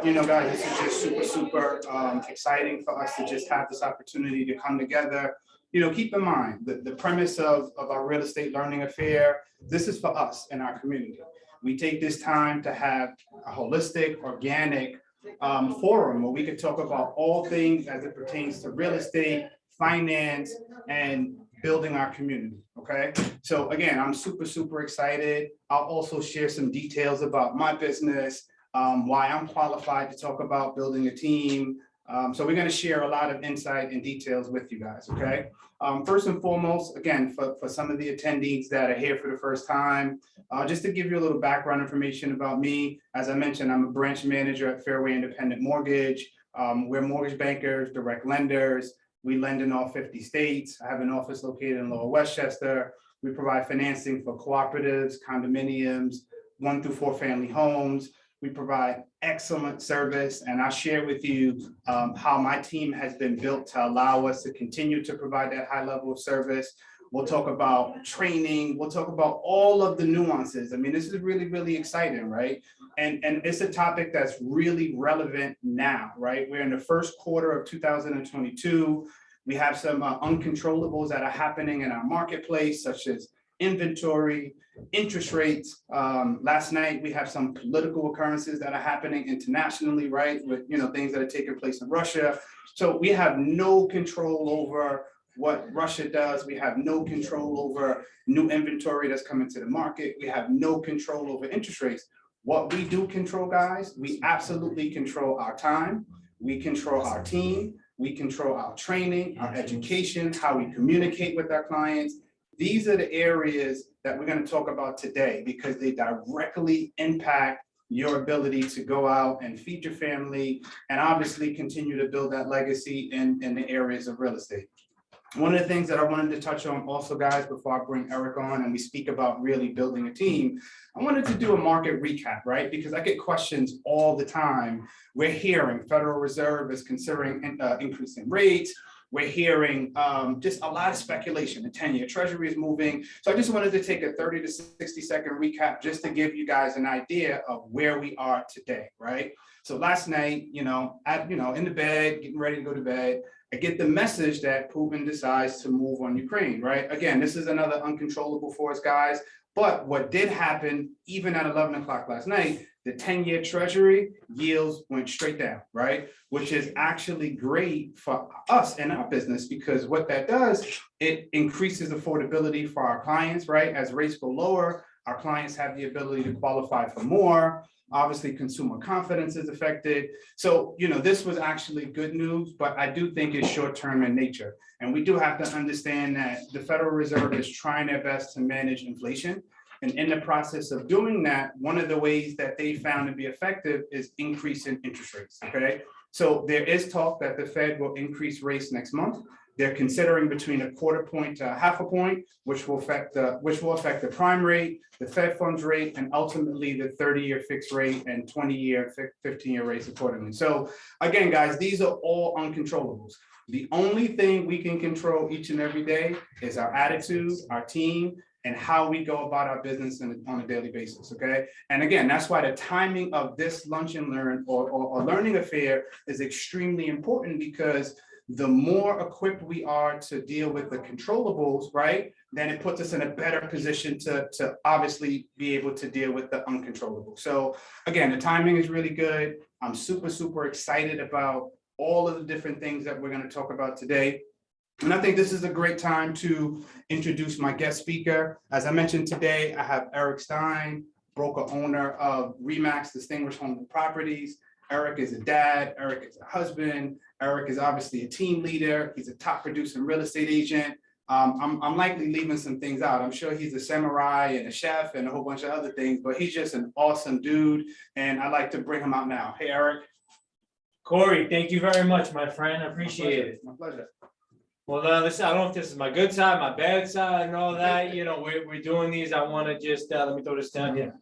But guys, this is just super exciting for us to just have this opportunity to come together. Keep in mind the premise of our real estate learning affair. This is for us in our community. We take this time to have a holistic, organic forum where we can talk about all things as it pertains to real estate, finance, and building our community. Okay. So again, I'm super excited. I'll also share some details about my business, why I'm qualified to talk about building a team. So we're going to share a lot of insight and details with you guys. Okay. First and foremost, again, for some of the attendees that are here for the first time, just to give you a little background information about me. As I mentioned, I'm a branch manager at Fairway Independent Mortgage. We're mortgage bankers, direct lenders. We lend in all 50 states. I have an office located in Lower Westchester. We provide financing for cooperatives, condominiums, 1 through 4 family homes. We provide excellent service, and I'll share with you how my team has been built to allow us to continue to provide that high level of service. We'll talk about training. We'll talk about all of the nuances. I mean, this is really exciting, right? And it's a topic that's really relevant now, right? We're in the first quarter of 2022. We have some uncontrollables that are happening in our marketplace, such as inventory, interest rates. Last night, we have some political occurrences that are happening internationally, right? With things that are taking place in Russia. So we have no control over what Russia does. We have no control over new inventory that's coming to the market. We have no control over interest rates. What we do control, guys, we absolutely control our time. We control our team. We control our training, our education, how we communicate with our clients. These are the areas that we're going to talk about today because they directly impact your ability to go out and feed your family and obviously continue to build that legacy in the areas of real estate. One of the things that I wanted to touch on also, guys, before I bring Eric on and we speak about really building a team, I wanted to do a market recap, right? Because I get questions all the time. We're hearing Federal Reserve is considering increasing rates. We're hearing just a lot of speculation. The 10-year Treasury is moving. So I just wanted to take a 30 to 60 second recap just to give you guys an idea of where we are today, right? So last night, in the bed, getting ready to go to bed, I get the message that Putin decides to move on Ukraine, right? Again, this is another uncontrollable for us, guys. But what did happen, even at 11 o'clock last night, the 10-year Treasury yields went straight down, right? Which is actually great for us and our business because what that does, it increases affordability for our clients, right? As rates go lower, our clients have the ability to qualify for more. Obviously, consumer confidence is affected. So, this was actually good news, but I do think it's short-term in nature. And we do have to understand that the Federal Reserve is trying their best to manage inflation. And in the process of doing that, one of the ways that they found to be effective is increasing interest rates, okay? So there is talk that the Fed will increase rates next month. They're considering between 1/4 point to 1/2 point, which will affect the prime rate, the Fed funds rate, and ultimately the 30-year fixed rate and 20-year, 15-year rates accordingly. So again, guys, these are all uncontrollables. The only thing we can control each and every day is our attitude, our team, and how we go about our business on a daily basis, okay? And again, that's why the timing of this lunch and learn or learning affair is extremely important because the more equipped we are to deal with the controllables, right, then it puts us in a better position to obviously be able to deal with the uncontrollable. So again, the timing is really good. I'm super excited about all of the different things that we're going to talk about today. And I think this is a great time to introduce my guest speaker. As I mentioned today, I have Eric Stein, broker owner of RE/MAX Distinguished Home Properties. Eric is a dad, Eric is a husband, Eric is obviously a team leader. He's a top producing real estate agent. I'm likely leaving some things out. I'm sure he's a samurai and a chef and a whole bunch of other things, but he's just an awesome dude. And I'd like to bring him out now. Hey, Eric. Corey, thank you very much, my friend. I appreciate it. My pleasure. Well, listen, I don't know if this is my good side, my bad side, and all that. We're doing these. I want to just let me throw this down here.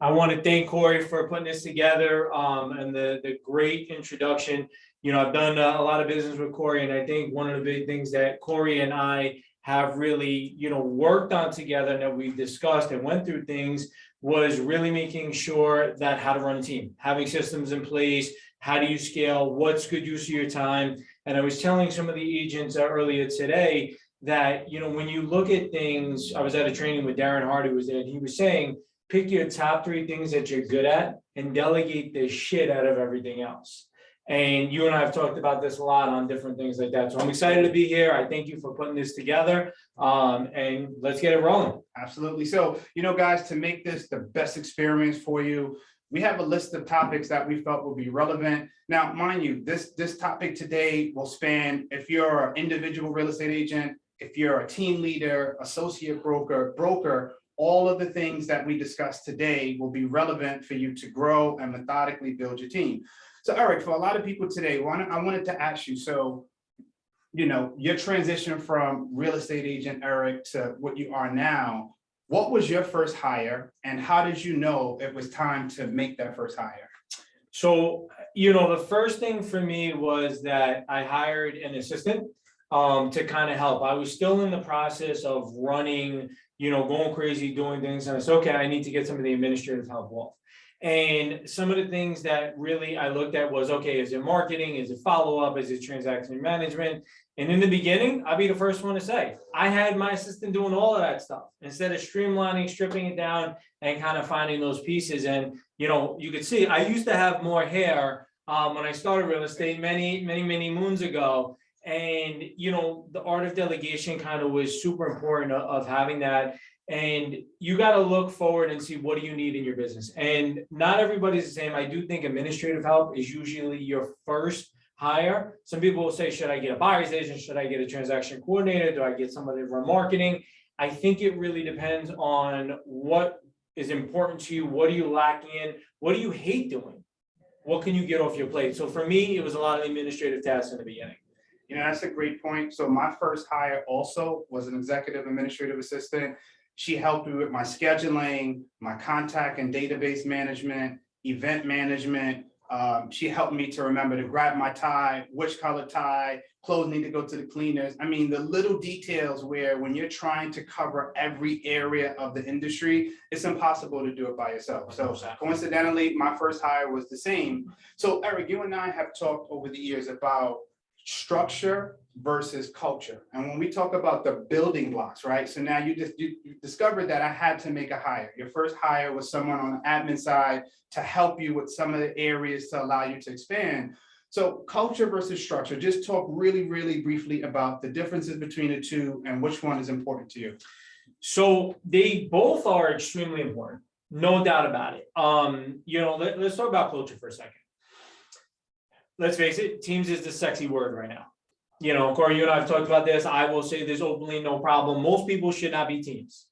I want to thank Corey for putting this together and the great introduction. I've done a lot of business with Corey, and I think one of the big things that Corey and I have really, worked on together and that we've discussed and went through things was really making sure that how to run a team, having systems in place, how do you scale, what's good use of your time. And I was telling some of the agents earlier today that, when you look at things, I was at a training with Darren Hardy was there, and he was saying, pick your top 3 things that you're good at and delegate the shit out of everything else. And you and I have talked about this a lot on different things like that. So I'm excited to be here. I thank you for putting this together. And let's get it rolling. Absolutely. So, guys, to make this the best experience for you, we have a list of topics that we felt would be relevant. Now, mind you, this topic today will span if you're an individual real estate agent, if you're a team leader, associate broker, all of the things that we discussed today will be relevant for you to grow and methodically build your team. So, Eric, for a lot of people today, I wanted to ask you, so, your transition from real estate agent, Eric, to what you are now, what was your first hire and how did you know it was time to make that first hire? So, the first thing for me was that I hired an assistant to kind of help. I was still in the process of running, going crazy, doing things. And I said, okay, I need to get some of the administrative help off. And some of the things that really I looked at was, okay, is it marketing? Is it follow-up? Is it transaction management? And in the beginning, I'll be the first one to say, I had my assistant doing all of that stuff instead of streamlining, stripping it down and kind of finding those pieces. And, you could see, I used to have more hair when I started real estate many moons ago. And, the art of delegation kind of was super important of having that. And you got to look forward and see what do you need in your business. And not everybody's the same. I do think administrative help is usually your first hire. Some people will say, should I get a buyer's agent? Should I get a transaction coordinator? Do I get somebody to run marketing? I think it really depends on what is important to you. What are you lacking in? What do you hate doing? What can you get off your plate? So for me, it was a lot of administrative tasks in the beginning. That's a great point. So my first hire also was an executive administrative assistant. She helped me with my scheduling, my contact and database management, event management. She helped me to remember to grab my tie, which color tie, clothes need to go to the cleaners. I mean, the little details where when you're trying to cover every area of the industry, it's impossible to do it by yourself. So coincidentally, my first hire was the same. So Eric, you and I have talked over the years about structure versus culture. And when we talk about the building blocks, right? So now you discovered that I had to make a hire. Your first hire was someone on the admin side to help you with some of the areas to allow you to expand. So culture versus structure, just talk really, really briefly about the differences between the two and which one is important to you. So they both are extremely important, no doubt about it. Let's talk about culture for a second. Let's face it, teams is the sexy word right now. Corey, you and I have talked about this. I will say this openly, no problem. Most people should not be teams.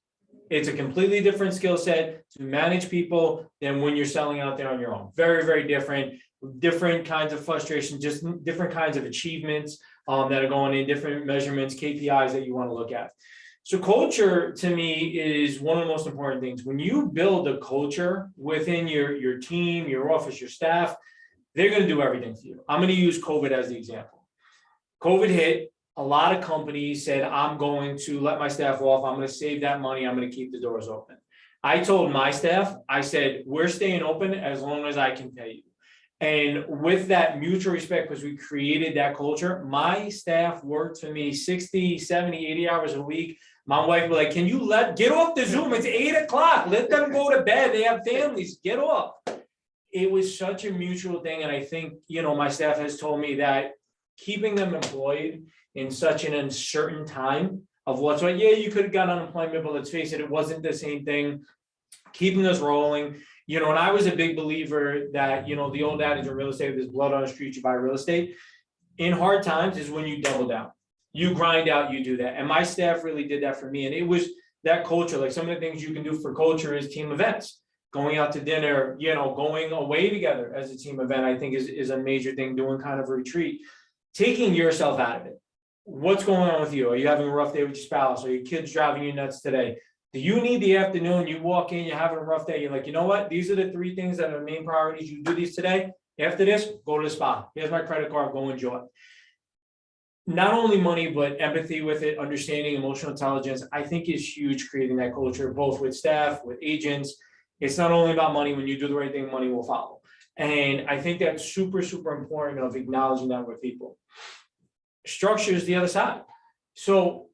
It's a completely different skill set to manage people than when you're selling out there on your own. Very, very different kinds of frustration, just different kinds of achievements that are going in, different measurements, KPIs that you want to look at. So culture to me is one of the most important things. When you build a culture within your team, your office, your staff, they're going to do everything for you. I'm going to use COVID as the example. COVID hit, a lot of companies said, I'm going to let my staff off. I'm going to save that money. I'm going to keep the doors open. I told my staff, I said, we're staying open as long as I can pay you. And with that mutual respect, because we created that culture, my staff worked for me 60, 70, 80 hours a week. My wife was like, can you get off the Zoom? It's 8 o'clock. Let them go to bed. They have families. Get off. It was such a mutual thing. And I think, my staff has told me that keeping them employed in such an uncertain time of what's right. Yeah, you could have got unemployment, but let's face it, it wasn't the same thing. Keeping us rolling, and I was a big believer that, the old adage in real estate, there's blood on the street, you buy real estate. In hard times is when you double down, you grind out, you do that. And my staff really did that for me. And it was that culture, like some of the things you can do for culture is team events, going out to dinner, going away together as a team event, I think is a major thing, doing kind of a retreat. Taking yourself out of it. What's going on with you? Are you having a rough day with your spouse? Are your kids driving you nuts today? Do you need the afternoon? You walk in, you're having a rough day. You're like, you know what? These are the 3 things that are the main priorities. You do these today. After this, go to the spa. Here's my credit card. Go enjoy. Not only money, but empathy with it, understanding, emotional intelligence, I think is huge, creating that culture, both with staff, with agents. It's not only about money. When you do the right thing, money will follow. And I think that's super, super important of acknowledging that with people. Structure is the other side. So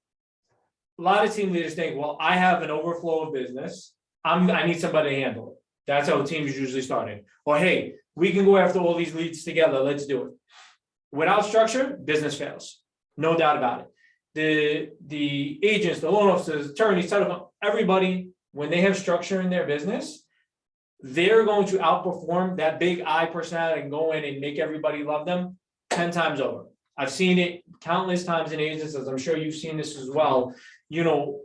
a lot of team leaders think, well, I have an overflow of business. I need somebody to handle it. That's how teams usually started. Or hey, we can go after all these leads together. Let's do it. Without structure, business fails. No doubt about it. The agents, the loan officers, attorneys, everybody, when they have structure in their business, they're going to outperform that big I personality and go in and make everybody love them 10 times over. I've seen it countless times in agencies. I'm sure you've seen this as well. You know,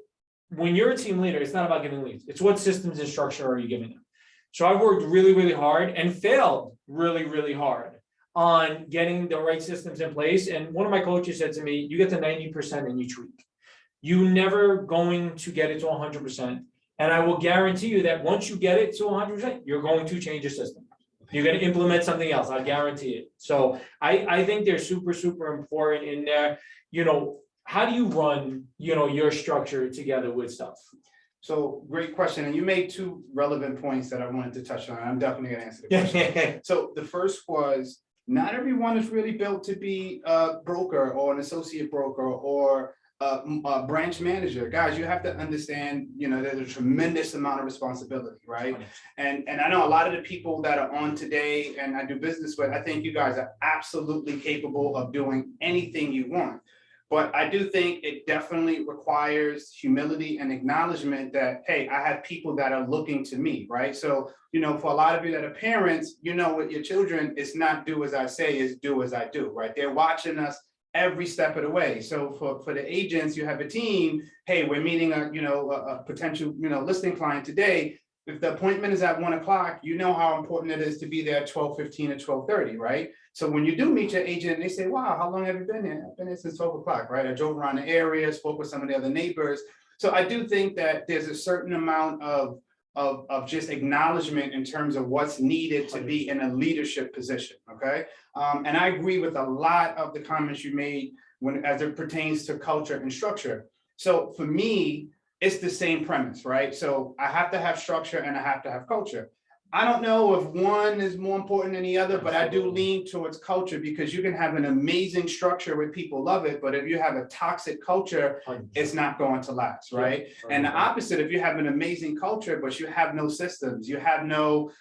when you're a team leader, it's not about giving leads. It's what systems and structure are you giving them. So I've worked really, really hard and failed really, really hard on getting the right systems in place. And one of my coaches said to me, you get to 90% in each week. You're never going to get it to 100%. And I will guarantee you that once you get it to 100%, you're going to change your system. You're going to implement something else. I guarantee it. So I think they're super, super important in there. You know, how do you run, you know, your structure together with stuff? So great question. And you made two relevant points that I wanted to touch on. I'm definitely going to answer the question. So the first was, not everyone is really built to be a broker or an associate broker or a branch manager. Guys, you have to understand, you know, there's a tremendous amount of responsibility, right? And I know a lot of the people that are on today and I do business with, I think you guys are absolutely capable of doing anything you want. But I do think it definitely requires humility and acknowledgement that, hey, I have people that are looking to me, right? So, you know, for a lot of you that are parents, you know, with your children, it's not do as I say, it's do as I do, right? They're watching us every step of the way. So for the agents, you have a team, hey, we're meeting a potential, listing client today. If the appointment is at 1 o'clock, you know how important it is to be there at 12:15 or 12:30, right? So when you do meet your agent, they say, wow, how long have you been here? I've been here since 12 o'clock, right? I drove around the area, spoke with some of the other neighbors. So I do think that there's a certain amount of just acknowledgement in terms of what's needed to be in a leadership position, okay? And I agree with a lot of the comments you made as it pertains to culture and structure. So for me, it's the same premise, right? So I have to have structure and I have to have culture. I don't know if one is more important than the other, but I do lean towards culture because you can have an amazing structure where people love it, but if you have a toxic culture, it's not going to last, right? And the opposite, if you have an amazing culture, but you have no systems, you have no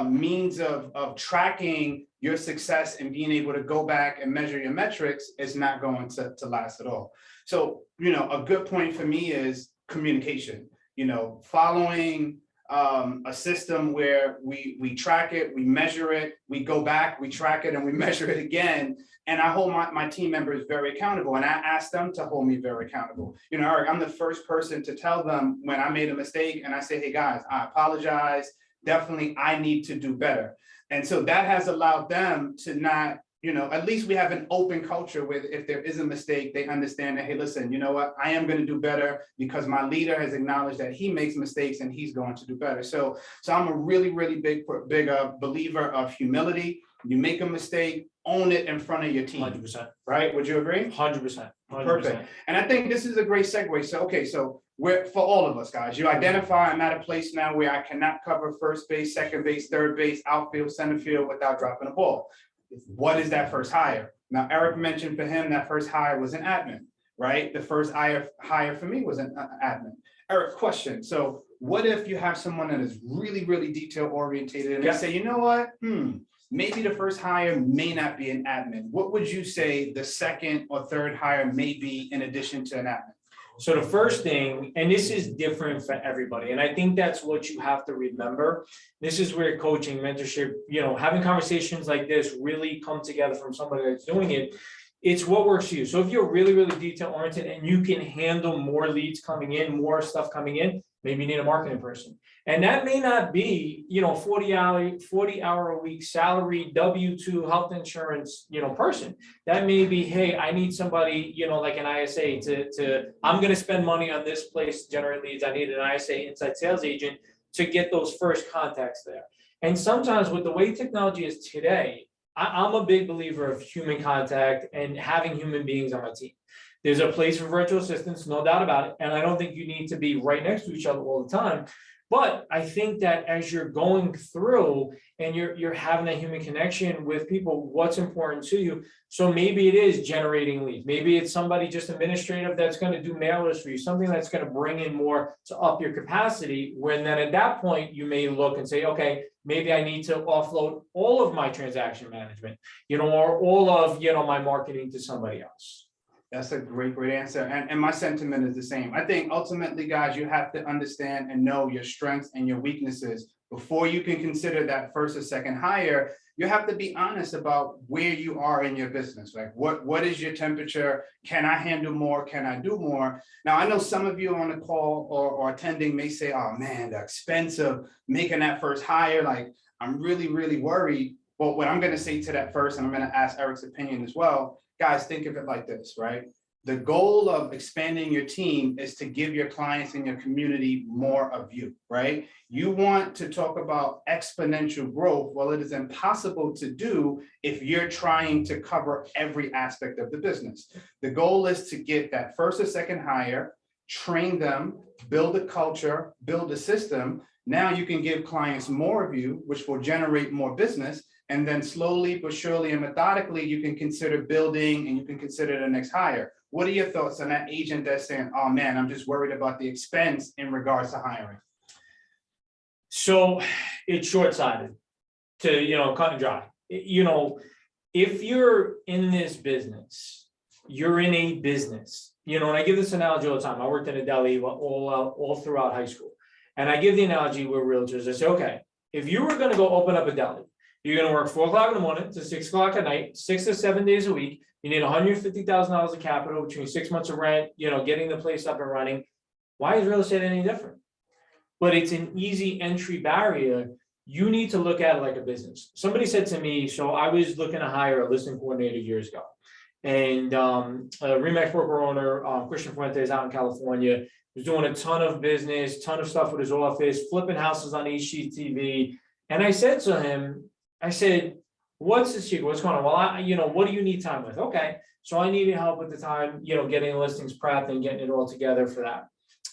means of tracking your success and being able to go back and measure your metrics, it's not going to last at all. So, a good point for me is communication, following a system where we track it, we measure it, we go back, we track it, and we measure it again. And I hold my team members very accountable, and I ask them to hold me very accountable. Eric, I'm the first person to tell them when I made a mistake, and I say, hey guys, I apologize. Definitely, I need to do better. And so that has allowed them to not, at least we have an open culture where if there is a mistake, they understand that, hey, listen, you know what, I am going to do better because my leader has acknowledged that he makes mistakes and he's going to do better. So I'm a really, really big believer of humility. You make a mistake, own it in front of your team. 100%. Right? Would you agree? 100%. Perfect. And I think this is a great segue. So, okay, so we're for all of us, guys, you identify I'm at a place now where I cannot cover first base, second base, third base, outfield, center field without dropping a ball. What is that first hire? Now, Eric mentioned for him that first hire was an admin, right? The first hire for me was an admin. Eric, question. So what if you have someone that is really, really detail orientated and they say, you know what? Maybe the first hire may not be an admin. What would you say the second or third hire may be in addition to an admin? So the first thing, and this is different for everybody, and I think that's what you have to remember. This is where coaching, mentorship, having conversations like this really come together from somebody that's doing it. It's what works for you. So if you're really, really detail oriented and you can handle more leads coming in, more stuff coming in, maybe you need a marketing person. And that may not be, 40 hour a week salary, W-2 health insurance, person. That may be, hey, I need somebody, like an ISA I'm going to spend money on this place to generate leads. I need an ISA inside sales agent to get those first contacts there. And sometimes with the way technology is today, I'm a big believer of human contact and having human beings on my team. There's a place for virtual assistants, no doubt about it. And I don't think you need to be right next to each other all the time. But I think that as you're going through and you're having a human connection with people, what's important to you. So maybe it is generating leads. Maybe it's somebody just administrative that's going to do mailers for you, something that's going to bring in more to up your capacity. When then at that point, you may look and say, okay, maybe I need to offload all of my transaction management, or all of, my marketing to somebody else. That's a great answer. And my sentiment is the same. I think ultimately, guys, you have to understand and know your strengths and your weaknesses before you can consider that first or second hire. You have to be honest about where you are in your business. Like what is your temperature? Can I handle more? Can I do more? Now, I know some of you on the call or attending may say, oh man, the expense of making that first hire, like I'm really, really worried. But what I'm going to say to that first, and I'm going to ask Eric's opinion as well. Guys, think of it like this, right? The goal of expanding your team is to give your clients and your community more of you, right? You want to talk about exponential growth. Well, it is impossible to do if you're trying to cover every aspect of the business. The goal is to get that first or second hire, train them, build a culture, build a system. Now you can give clients more of you, which will generate more business. And then slowly but surely and methodically, you can consider building and you can consider the next hire. What are your thoughts on that agent that's saying, oh man, I'm just worried about the expense in regards to hiring? So it's short-sighted to, cut and dry. If you're in this business, you're in a business, and I give this analogy all the time. I worked in a deli all throughout high school. And I give the analogy with realtors. I say, okay, if you were going to go open up a deli, you're going to work 4 o'clock in the morning to 6 o'clock at night, 6 to 7 days a week. You need $150,000 of capital between 6 months of rent, getting the place up and running. Why is real estate any different? But it's an easy entry barrier. You need to look at it like a business. Somebody said to me, so I was looking to hire a listing coordinator years ago. And a RE/MAX broker owner, Christian Fuentes out in California, was doing a ton of business, ton of stuff with his office, flipping houses on HGTV. And I said to him, what's the secret? What's going on? Well, what do you need time with? Okay. So I needed help with the time, getting the listings prepped and getting it all together for that.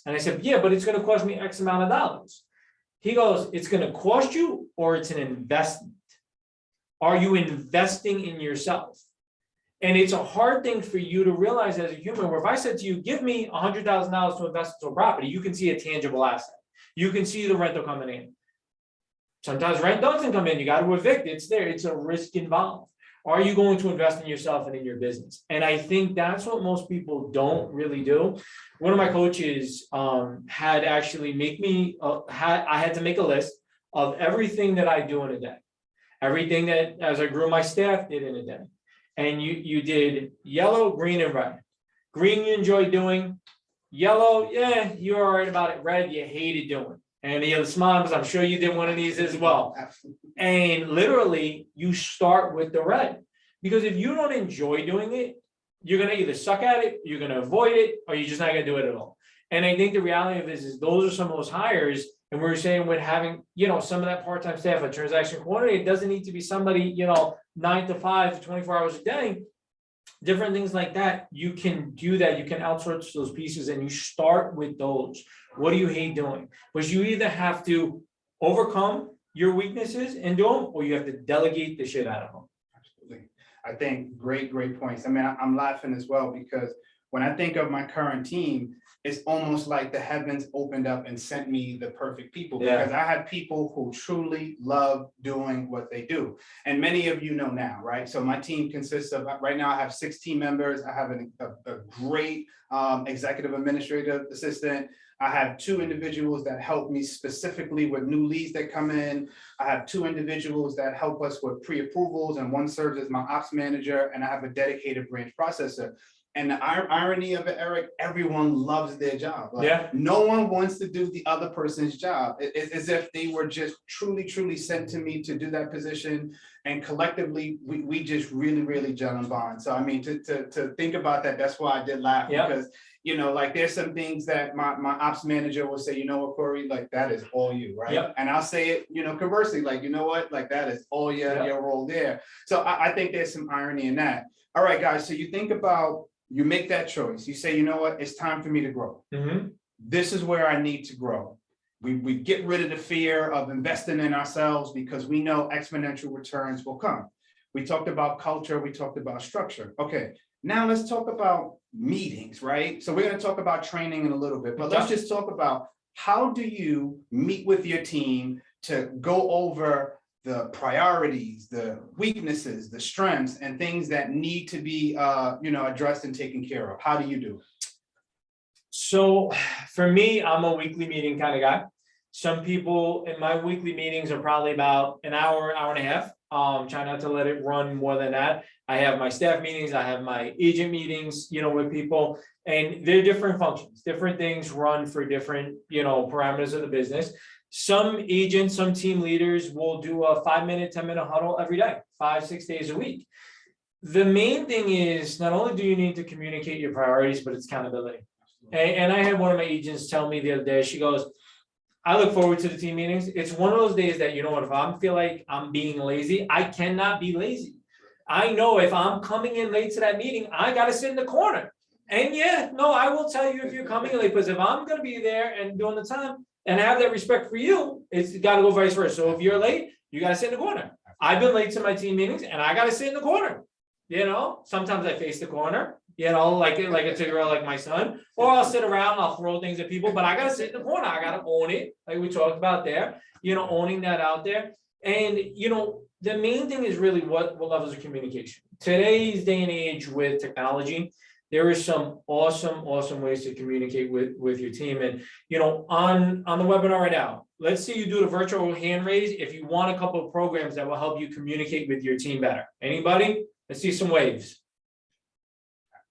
And I said, yeah, but it's going to cost me X amount of dollars. He goes, it's going to cost you or it's an investment. Are you investing in yourself? And it's a hard thing for you to realize as a human, where if I said to you, give me $100,000 to invest into a property, you can see a tangible asset. You can see the rental coming in. Sometimes rent doesn't come in, you got to evict, it's there, it's a risk involved. Are you going to invest in yourself and in your business? And I think that's what most people don't really do. One of my coaches had actually I had to make a list of everything that I do in a day. Everything that, as I grew my staff, did in a day. And you did yellow, green, and red. Green you enjoy doing. Yellow, yeah, you're all right about it. Red, you hated doing. And the other smiles, I'm sure you did one of these as well. And literally, you start with the red. Because if you don't enjoy doing it, you're going to either suck at it, you're going to avoid it, or you're just not going to do it at all. And I think the reality of it is those are some of those hires. And we're saying with having, some of that part-time staff, a transaction coordinator, it doesn't need to be somebody, 9 to 5, 24 hours a day. Different things like that. You can do that. You can outsource those pieces and you start with those. What do you hate doing? Because you either have to overcome your weaknesses and do them, or you have to delegate the shit out of them. Absolutely. I think great points. I mean, I'm laughing as well because when I think of my current team, it's almost like the heavens opened up and sent me the perfect people because I had people who truly love doing what they do. And many of you know now, right? So my team consists of, right now I have 6 team members. I have a great executive administrative assistant. I have 2 individuals that help me specifically with new leads that come in. I have 2 individuals that help us with pre-approvals, and one serves as my ops manager, and I have a dedicated branch processor. And the irony of it, Eric, everyone loves their job. Like, no one wants to do the other person's job. It's as if they were just truly sent to me to do that position. And collectively, we just really gel and bond. So, I mean, to think about that, that's why I did laugh because, like there's some things that my ops manager will say, you know what, Corey, like that is all you, right? And I'll say it, conversely, like, you know what, like that is all your role there. So I think there's some irony in that. All right, guys, so you think about, you make that choice. You say, you know what, it's time for me to grow. This is where I need to grow. We get rid of the fear of investing in ourselves because we know exponential returns will come. We talked about culture, we talked about structure. Okay, now let's talk about meetings, right? So we're going to talk about training in a little bit, but let's just talk about how do you meet with your team to go over the priorities, the weaknesses, the strengths, and things that need to be addressed and taken care of. How do you do it? So for me, I'm a weekly meeting kind of guy. Some people in my weekly meetings are probably about an hour, hour and a half. Try not to let it run more than that. I have my staff meetings, I have my agent meetings, with people, and they're different functions, different things run for different, parameters of the business. Some agents, some team leaders will do a 5-minute, 10-minute huddle every day, 5-6 days a week. The main thing is not only do you need to communicate your priorities, but it's accountability. And I had one of my agents tell me the other day, she goes, I look forward to the team meetings. It's one of those days that, if I feel like I'm being lazy, I cannot be lazy. I know if I'm coming in late to that meeting, I got to sit in the corner. And I will tell you if you're coming late, because if I'm going to be there and doing the time and have that respect for you, it's got to go vice versa. So if you're late, you got to sit in the corner. I've been late to my team meetings and I got to sit in the corner. Sometimes I face the corner, like a 2-year-old, like my son, or I'll sit around, I'll throw things at people, but I got to sit in the corner. I got to own it. Like we talked about there, owning that out there. And, the main thing is really what levels of communication. Today's day and age with technology, there is some awesome ways to communicate with your team. And, on the webinar right now, let's say you do the virtual hand raise if you want a couple of programs that will help you communicate with your team better. Anybody? Let's see some waves.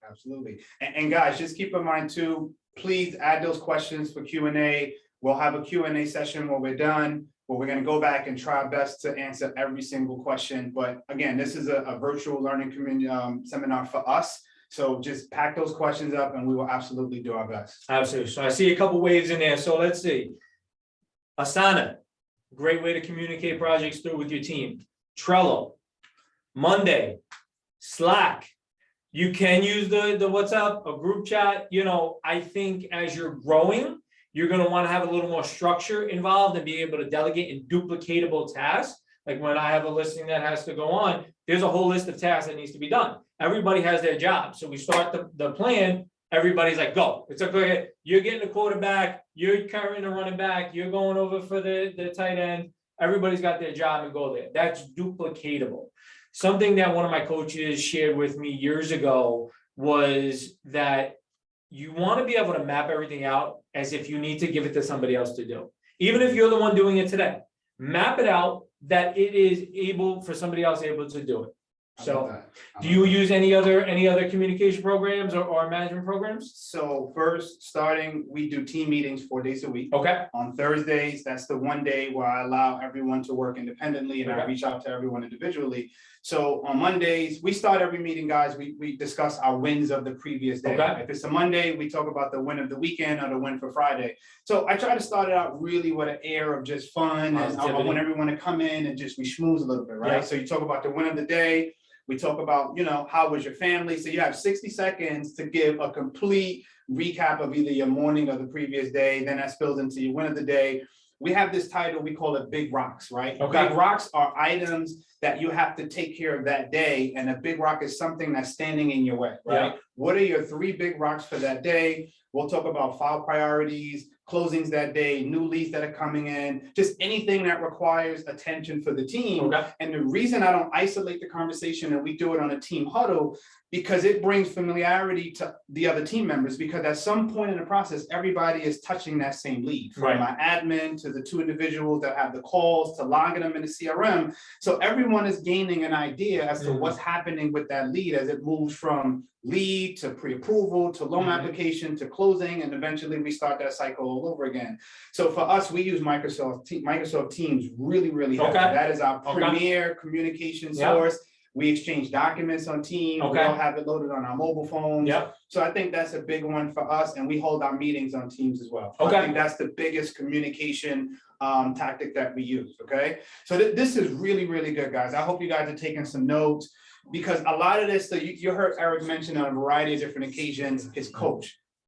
Absolutely. And guys, just keep in mind too, please add those questions for Q&A. We'll have a Q&A session when we're done, where we're going to go back and try our best to answer every single question. But again, this is a virtual learning community seminar for us. So just pack those questions up and we will absolutely do our best. Absolutely. So I see a couple waves in there. So let's see. Asana, great way to communicate projects through with your team. Trello, Monday, Slack. You can use the WhatsApp, a group chat. I think as you're growing, you're going to want to have a little more structure involved and be able to delegate in duplicatable tasks. Like when I have a listing that has to go on, there's a whole list of tasks that needs to be done. Everybody has their job. So we start the plan. Everybody's like, go. It's okay. You're getting the quarterback. You're carrying the running back. You're going over for the tight end. Everybody's got their job and go there. That's duplicatable. Something that one of my coaches shared with me years ago was that you want to be able to map everything out as if you need to give it to somebody else to do. Even if you're the one doing it today, map it out that it is able for somebody else able to do it. So do you use any other communication programs or management programs? So first, starting, we do team meetings 4 days a week. Okay. On Thursdays, that's the one day where I allow everyone to work independently and I reach out to everyone individually. So on Mondays, we start every meeting, guys. We discuss our wins of the previous day. Okay. If it's a Monday, we talk about the win of the weekend or the win for Friday. So I try to start it out really with an air of just fun. And I want everyone to come in and just we schmooze a little bit, right? Yeah. So you talk about the win of the day. We talk about, how was your family? So you have 60 seconds to give a complete recap of either your morning or the previous day. Then that spills into your win of the day. We have this title, we call it Big Rocks, right? Okay. Big rocks are items that you have to take care of that day. And a big rock is something that's standing in your way, right? Yeah. What are your 3 big rocks for that day? We'll talk about file priorities, closings that day, new leads that are coming in, just anything that requires attention for the team. Okay. And the reason I don't isolate the conversation and we do it on a team huddle, because it brings familiarity to the other team members, because at some point in the process, everybody is touching that same lead, from my admin to the 2 individuals that have the calls to logging them in the CRM. So everyone is gaining an idea as to what's happening with that lead as it moves from lead to pre-approval to loan application to closing, and eventually we start that cycle all over again. So for us, we use Microsoft Teams really heavily. That is our premier communication source. We exchange documents on Teams. We all have it loaded on our mobile phones. So I think that's a big one for us, and we hold our meetings on Teams as well. I think that's the biggest communication tactic that we use. So this is really good, guys. I hope you guys are taking some notes, because a lot of this, so you heard Eric mention on a variety of different occasions, is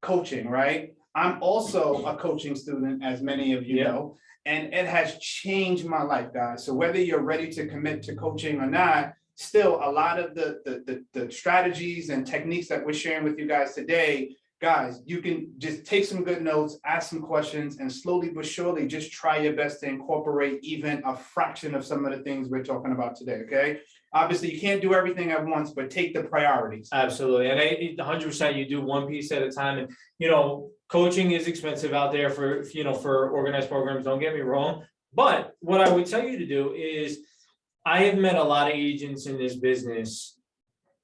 coaching, right? I'm also a coaching student, as many of you Yeah. know, and it has changed my life, guys. So whether you're ready to commit to coaching or not, still a lot of the strategies and techniques that we're sharing with you guys today, guys, you can just take some good notes, ask some questions, and slowly but surely just try your best to incorporate even a fraction of some of the things we're talking about today, okay? Obviously, you can't do everything at once, but take the priorities. Absolutely, and 100% you do one piece at a time, and coaching is expensive out there for organized programs, don't get me wrong. But what I would tell you to do is, I have met a lot of agents in this business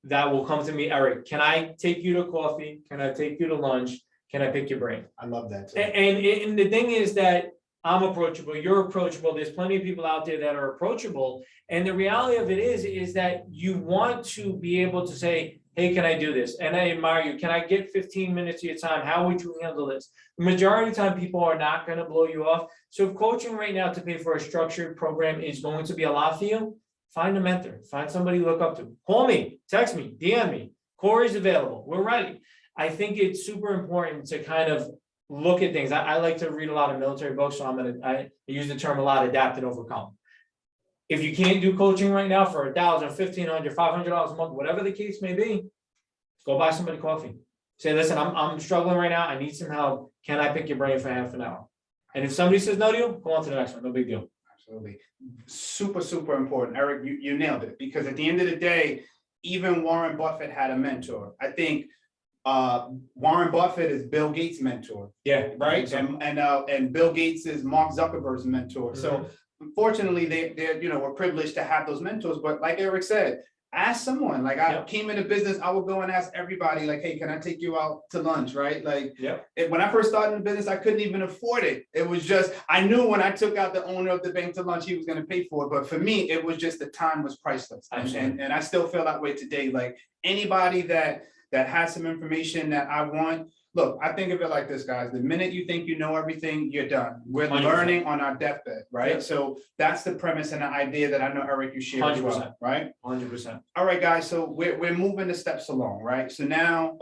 that will come to me, Eric, can I take you to coffee? Can I take you to lunch? Can I pick your brain? I love that too. And the thing is that I'm approachable, you're approachable, there's plenty of people out there that are approachable. And the reality of it is that you want to be able to say, hey, can I do this? And I admire you. Can I get 15 minutes of your time? How would you handle this? The majority of the time, people are not going to blow you off. So if coaching right now to pay for a structured program is going to be a lot for you, find a mentor, find somebody you look up to. Call me, text me, DM me. Corey's available. We're ready. I think it's super important to kind of look at things. I like to read a lot of military books, so I use the term a lot, adapt and overcome. If you can't do coaching right now for $1,000, $1,500, $500 a month, whatever the case may be, go buy somebody coffee. Say, listen, I'm struggling right now. I need some help. Can I pick your brain for half an hour? And if somebody says no to you, go on to the next one. No big deal. Absolutely. Super, super important. Eric, you nailed it. Because at the end of the day, even Warren Buffett had a mentor. I think Warren Buffett is Bill Gates' mentor. Yeah. Right. And Bill Gates is Mark Zuckerberg's mentor. So unfortunately, we're privileged to have those mentors. But like Eric said, ask someone. Like I came into business, I would go and ask everybody, like, hey, can I take you out to lunch? Right. Like when I first started in business, I couldn't even afford it. It was just, I knew when I took out the owner of the bank to lunch, he was going to pay for it. But for me, it was just the time was priceless. And I still feel that way today. Like anybody that has some information that I want. Look, I think of it like this, guys. The minute you think you know everything, you're done. We're 100%. learning on our deathbed, right? Yeah. So that's the premise and the idea that I know, Eric, you share as well, right? 100%. All right, guys. So we're moving the steps along, right? So now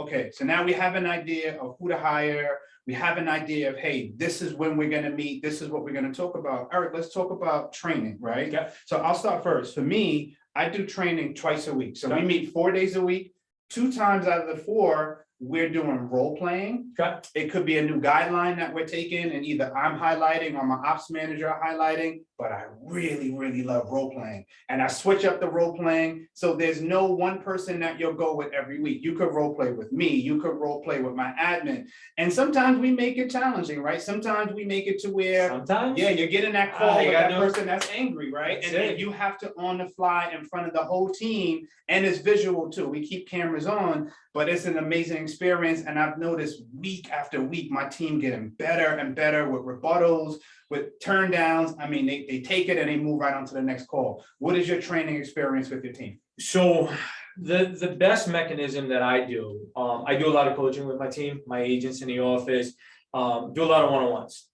we have an idea of who to hire. We have an idea of, hey, this is when we're going to meet. This is what we're going to talk about. Eric, let's talk about training, right? Yeah. So I'll start first. For me, I do training twice a week. So we meet 4 days a week. 2 times out of the 4, we're doing role playing. Okay. It could be a new guideline that we're taking, and either I'm highlighting or my ops manager are highlighting, but I really, really love role playing. And I switch up the role playing. So there's no one person that you'll go with every week. You could role play with me. You could role play with my admin. And sometimes we make it challenging, right? Sometimes we make it to where, you're getting that call with that person that's angry, right? And then you have to on the fly in front of the whole team. And it's visual too. We keep cameras on, but it's an amazing experience. And I've noticed week after week, my team getting better and better with rebuttals, with turn downs. I mean, they take it and they move right on to the next call. What is your training experience with your team? So the best mechanism that I do a lot of coaching with my team, my agents in the office, do a lot of one-on-ones.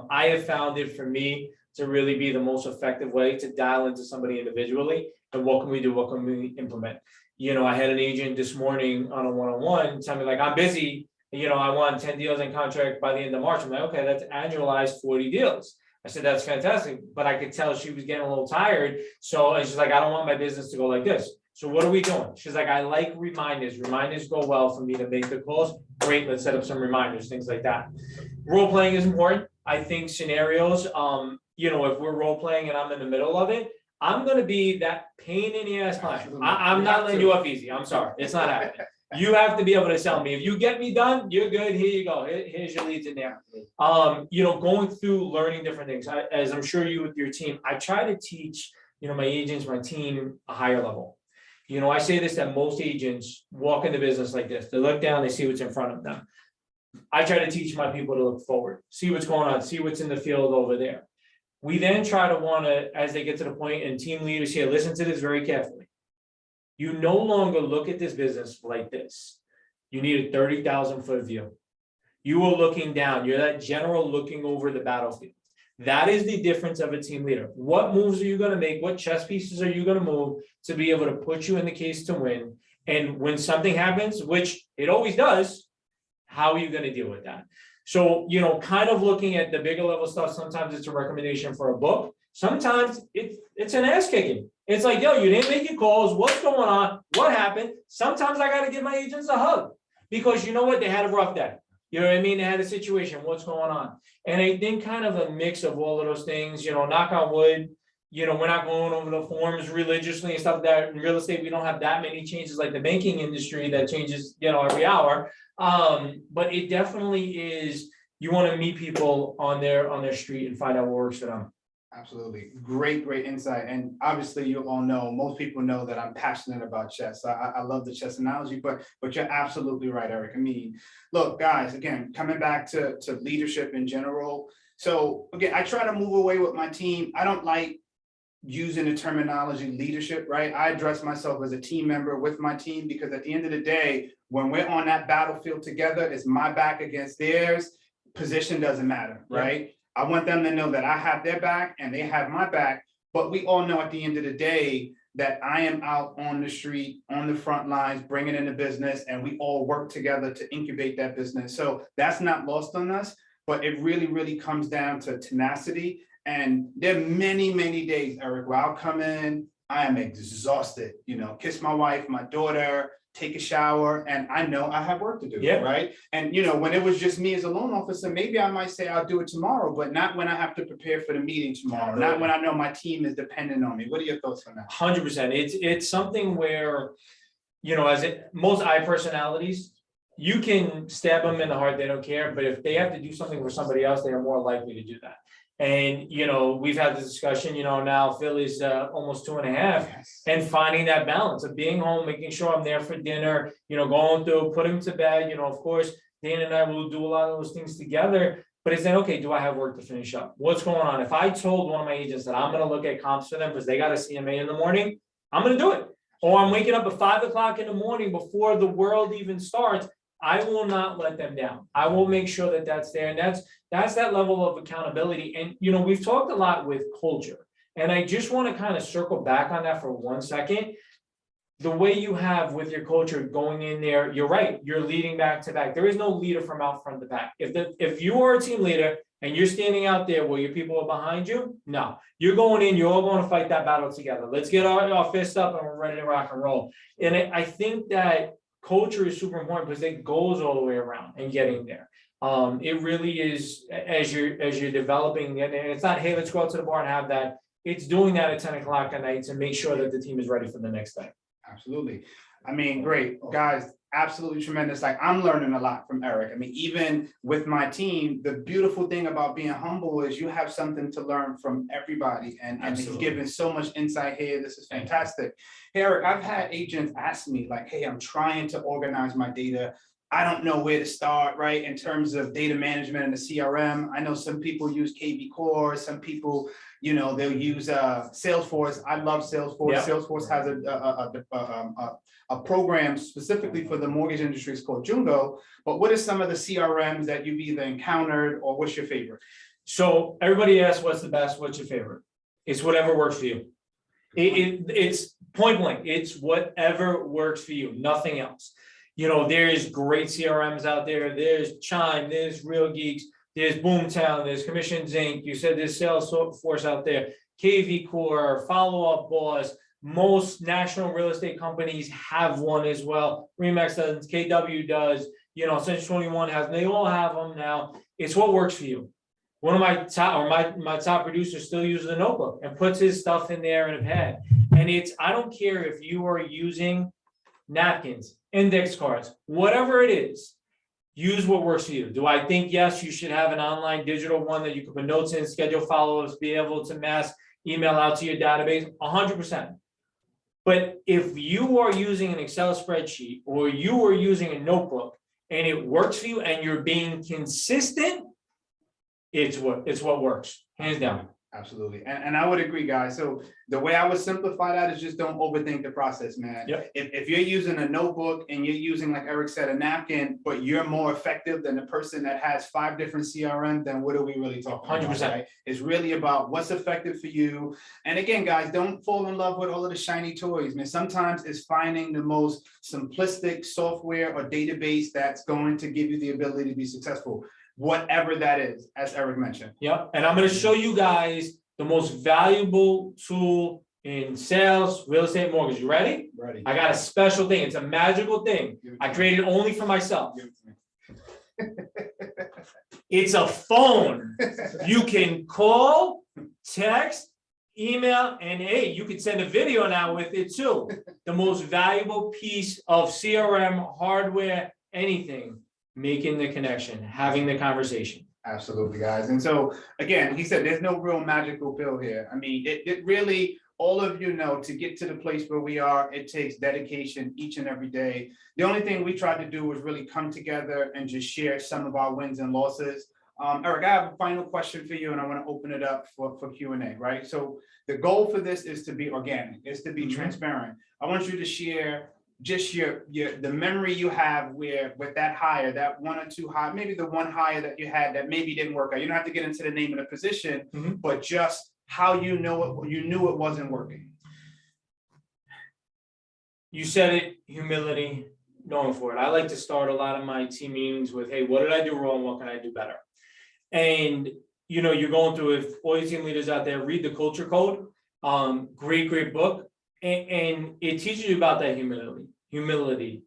I have found it for me to really be the most effective way to dial into somebody individually. And what can we do? What can we implement? I had an agent this morning on a one-on-one tell me, like, I'm busy. I want 10 deals in contract by the end of March. I'm like, okay, that's annualized 40 deals. I said, that's fantastic. But I could tell she was getting a little tired. And she's like, I don't want my business to go like this. So what are we doing? She's like, I like reminders. Reminders go well for me to make the calls. Great, let's set up some reminders, things like that. Role playing is important. I think scenarios, if we're role playing and I'm in the middle of it, I'm going to be that pain in the ass client. I'm not letting you off easy. I'm sorry. It's not happening. You have to be able to sell me. If you get me done, you're good. Here you go. Here's your leads in there. Going through learning different things. As I'm sure you with your team, I try to teach, my agents, my team, a higher level. I say this, that most agents walk into business like this. They look down, they see what's in front of them. I try to teach my people to look forward, see what's going on, see what's in the field over there. We then try to as they get to the point, and team leaders here, listen to this very carefully. You no longer look at this business like this. You need a 30,000 foot view. You are looking down. You're that general looking over the battlefield. That is the difference of a team leader. What moves are you going to make? What chess pieces are you going to move to be able to put you in the case to win? And when something happens, which it always does, how are you going to deal with that? So, you know, kind of looking at the bigger level stuff, sometimes it's a recommendation for a book. Sometimes it's an ass kicking. It's like, yo, you didn't make your calls. What's going on? What happened? Sometimes I got to give my agents a hug because you know what? They had a rough day. You know what I mean? They had a situation. What's going on? And I think kind of a mix of all of those things, you know, knock on wood, you know, we're not going over the forms religiously and stuff like that. In real estate, we don't have that many changes like the banking industry that changes, you know, every hour. But it definitely is, you want to meet people on their street and find out what works for them. Absolutely. Great insight. And obviously you all know, most people know that I'm passionate about chess. I love the chess analogy, but you're absolutely right, Eric. I mean, look, guys, again, coming back to leadership in general. So again, I try to move away with my team. I don't like using the terminology leadership, right? I address myself as a team member with my team because at the end of the day, when we're on that battlefield together, it's my back against theirs. Position doesn't matter, right? Yeah. I want them to know that I have their back and they have my back, but we all know at the end of the day that I am out on the street, on the front lines, bringing in the business, and we all work together to incubate that business. So that's not lost on us, but it really comes down to tenacity. And there are many days, Eric, where I'll come in, I am exhausted, you know, kiss my wife, my daughter, take a shower, and I know I have work to do, right? And, you know, when it was just me as a loan officer, maybe I might say I'll do it tomorrow, but not when I have to prepare for the meeting tomorrow, not when I know my team is dependent on me. What are your thoughts on that? 100%. It's something where, you know, most I personalities, you can stab them in the heart, they don't care, but if they have to do something for somebody else, they are more likely to do that. And, you know, we've had this discussion, you know, now Philly's almost 2.5, and finding that balance of being home, making sure I'm there for dinner, you know, going through, put him to bed, you know, of course, Dan and I will do a lot of those things together, but it's then, okay, do I have work to finish up? What's going on? If I told one of my agents that I'm going to look at comps for them because they got a CMA in the morning, I'm going to do it. Or I'm waking up at 5 o'clock in the morning before the world even starts, I will not let them down. I will make sure that that's there. And that's that level of accountability. And, you know, we've talked a lot with culture, and I just want to kind of circle back on that for 1 second. The way you have with your culture going in there, you're right. You're leading back to back. There is no leader from out front to back. If you are a team leader and you're standing out there where your people are behind you, no, you're going in, you're all going to fight that battle together. Let's get our fists up and we're ready to rock and roll. And I think that culture is super important because it goes all the way around and getting there. It really is as you're developing it, and it's not, hey, let's go out to the bar and have that. It's doing that at 10 o'clock at night to make sure that the team is ready for the next day. Absolutely. I mean, great guys, absolutely tremendous. Like, I'm learning a lot from Eric. I mean, even with my team, the beautiful thing about being humble is you have something to learn from everybody, and he's given so much insight here. This is fantastic. Hey, Eric, I've had agents ask me like, hey, I'm trying to organize my data. I don't know where to start, right? In terms of data management and the CRM. I know some people use KV Core, some people, you know, they'll use Salesforce. I love Salesforce. Yeah. Salesforce has a program specifically for the mortgage industry. It's called Jungo. But what are some of the CRMs that you've either encountered, or what's your favorite? So everybody asks, what's the best? What's your favorite? It's whatever works for you. It's point blank. It's whatever works for you, nothing else. You know, there's great CRMs out there. There's Chime, there's Real Geeks, there's Boomtown, there's Commissions Inc. You said there's Salesforce out there, KV Core, Follow Up Boss. Most national real estate companies have one as well. Remax does, KW does, you know, Century 21 has, they all have them now. It's what works for you. One of my top producers still uses a notebook and puts his stuff in there in a pad. And I don't care if you are using napkins, index cards, whatever it is, use what works for you. Do I think, yes, you should have an online digital one that you can put notes in, schedule follow-ups, be able to mass email out to your database? 100%. But if you are using an Excel spreadsheet or you are using a notebook and it works for you and you're being consistent, it's what works, hands down. Absolutely. And I would agree, guys. So the way I would simplify that is just don't overthink the process, man. Yep. If you're using a notebook and you're using, like Eric said, a napkin, but you're more effective than the person that has 5 different CRM, then what are we really talking 100%. About? Right? It's really about what's effective for you. And again, guys, don't fall in love with all of the shiny toys, man. Sometimes it's finding the most simplistic software or database that's going to give you the ability to be successful. whatever that is, as Eric mentioned. Yep, and I'm gonna show you guys the most valuable tool in sales, real estate, mortgage. You ready? Ready. I got a special thing. It's a magical thing. I created only for myself. It's a phone. You can call, text, email, and hey, you can send a video now with it too. The most valuable piece of CRM, hardware, anything, making the connection, having the conversation. Absolutely, guys. And so, again, he said there's no real magical pill here. I mean, it really, all of you know, to get to the place where we are, it takes dedication each and every day. The only thing we tried to do was really come together and just share some of our wins and losses. Eric, I have a final question for you, and I want to open it up for Q&A, right? So the goal for this is to be organic, is to be transparent. I want you to share just the memory you have where with that hire, that one or two hire, maybe the one hire that you had that maybe didn't work out. You don't have to get into the name of the position, but just how you know it, you knew it wasn't working. You said it, humility, going for it. I like to start a lot of my team meetings with, hey, what did I do wrong? What can I do better? And you know, you're going through, if all your team leaders out there, read the Culture Code. Great book. And it teaches you about that humility.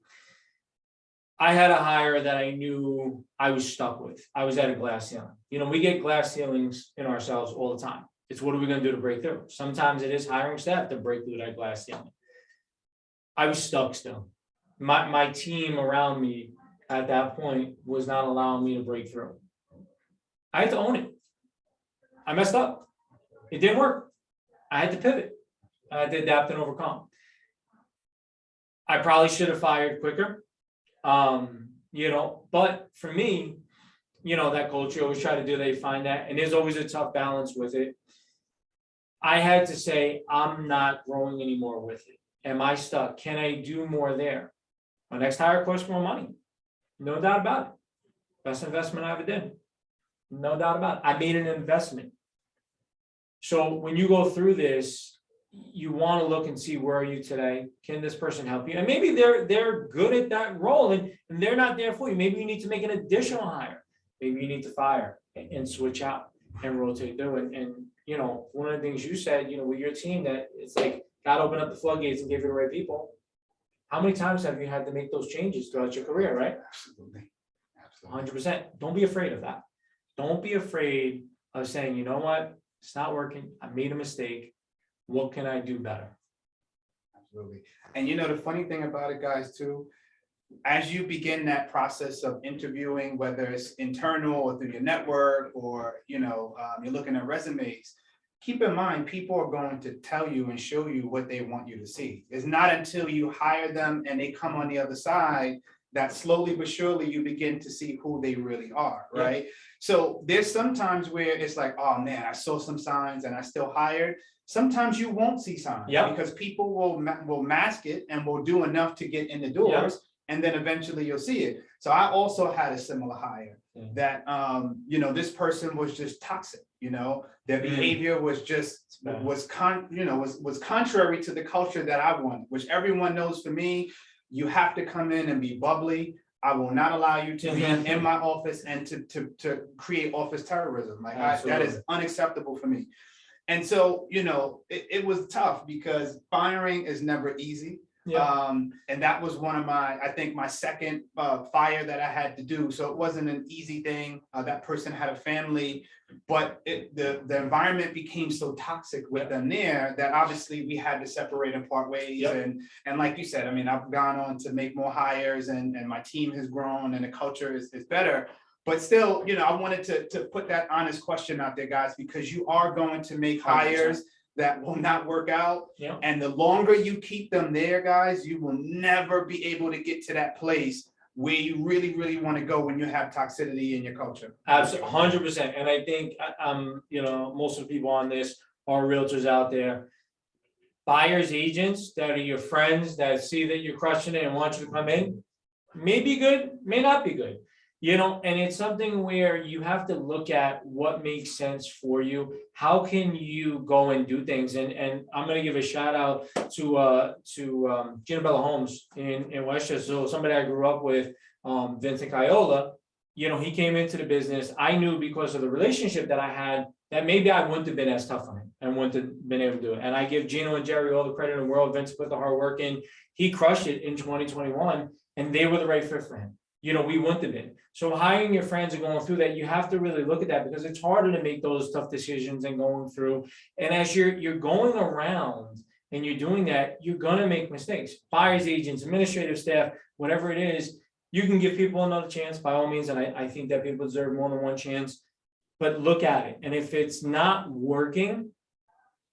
I had a hire that I knew I was stuck with. I was at a glass ceiling. You know, we get glass ceilings in ourselves all the time. It's what are we going to do to break through? Sometimes it is hiring staff to break through that glass ceiling. I was stuck still. My team around me at that point was not allowing me to break through. I had to own it. I messed up. It didn't work. I had to pivot. I had to adapt and overcome. I probably should have fired quicker. You know, but for me, you know, that culture, you always try to do that, you find that, and there's always a tough balance with it. I had to say, I'm not growing anymore with it. Am I stuck? Can I do more there? My next hire costs more money. No doubt about it. Best investment I ever did. No doubt about it. I made an investment. So when you go through this, you want to look and see, where are you today? Can this person help you? And maybe they're good at that role and they're not there for you. Maybe you need to make an additional hire. Maybe you need to fire and switch out and rotate through. And you know, one of the things you said, you know, with your team, that it's like God opened up the floodgates and gave you the right people. How many times have you had to make those changes throughout your career, right? Absolutely. 100%. Don't be afraid of that. Don't be afraid of saying, you know what, it's not working. I made a mistake. What can I do better? Absolutely. And you know, the funny thing about it, guys, too, as you begin that process of interviewing, whether it's internal or through your network, or, you know, you're looking at resumes, keep in mind, people are going to tell you and show you what they want you to see. It's not until you hire them and they come on the other side that slowly but surely you begin to see who they really are, right? Yeah. So there's sometimes where it's like, oh man, I saw some signs and I still hired. Sometimes you won't see signs, because people will mask it and will do enough to get in the doors, and then eventually you'll see it. So I also had a similar hire that, you know, this person was just toxic. You know, their behavior was just was contrary to the culture that I want, which everyone knows. For me, you have to come in and be bubbly. I will not allow you to be in my office and to create office terrorism. Like that is unacceptable for me. And so, you know, it was tough because firing is never easy. And that was one of I think my second fire that I had to do. So it wasn't an easy thing. That person had a family, but the environment became so toxic with them there that obviously we had to separate and part ways. And like you said, I mean, I've gone on to make more hires and my team has grown and the culture is better. But still, you know, I wanted to put that honest question out there, guys, because you are going to make hires that will not work out. And the longer you keep them there, guys, you will never be able to get to that place where you really, really want to go when you have toxicity in your culture. Absolutely, 100%. And I think, you know, most of the people on this are realtors out there. Buyers agents that are your friends that see that you're crushing it and want you to come in, may be good, may not be good. You know, and it's something where you have to look at what makes sense for you. How can you go and do things? And I'm going to give a shout out to Gina Bella Homes in Westchester. So somebody I grew up with, Vincent Caiola, he came into the business. I knew because of the relationship that I had that maybe I wouldn't have been as tough on him and wouldn't have been able to do it. And I give Gino and Jerry all the credit in the world. Vince put the hard work in. He crushed it in 2021, and they were the right fit for him. We wouldn't have been. So hiring your friends and going through that, you have to really look at that because it's harder to make those tough decisions and going through. And as you're going around and you're doing that, you're gonna make mistakes. Buyers agents, administrative staff, whatever it is, you can give people another chance by all means, and I think that people deserve more than one chance. But look at it, and if it's not working,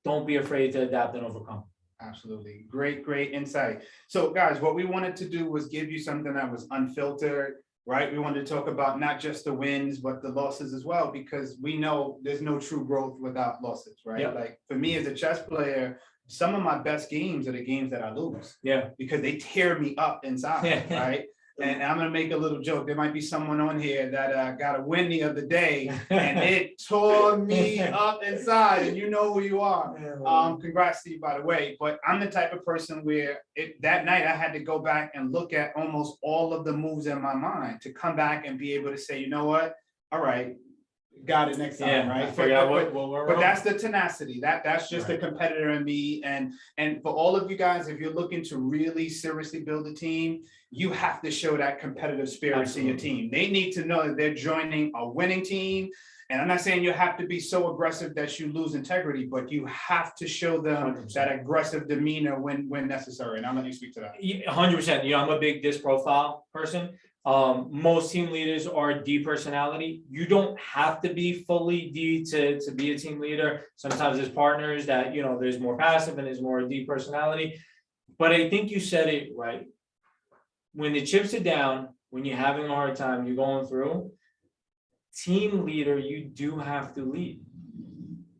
don't be afraid to adapt and overcome. Absolutely. Great insight. So guys, what we wanted to do was give you something that was unfiltered, right? We wanted to talk about not just the wins, but the losses as well, because we know there's no true growth without losses, right? Yep. Like for me as a chess player, some of my best games are the games that I lose. Yeah. Because they tear me up inside, right? And I'm gonna make a little joke. There might be someone on here that got a win the other day and it tore me up inside, and you know who you are. Congrats to you, by the way. But I'm the type of person where that night I had to go back and look at almost all of the moves in my mind to come back and be able to say, you know what? All right, got it next time, right? Figure out what we're But wrong. that's the tenacity. That's just the competitor in me. And for all of you guys, if you're looking to really seriously build a team, you have to show that competitive spirit to your team. They need to know that they're joining a winning team. And I'm not saying you have to be so aggressive that you lose integrity, but you have to show them 100%. that aggressive demeanor when necessary. And I'll let you speak to that. 100%. I'm a big disc profile person. Most team leaders are D personality. You don't have to be fully D to be a team leader. Sometimes there's partners that, there's more passive and there's more D personality. But I think you said it right. When the chips are down, when you're having a hard time, you're going through, team leader, you do have to lead.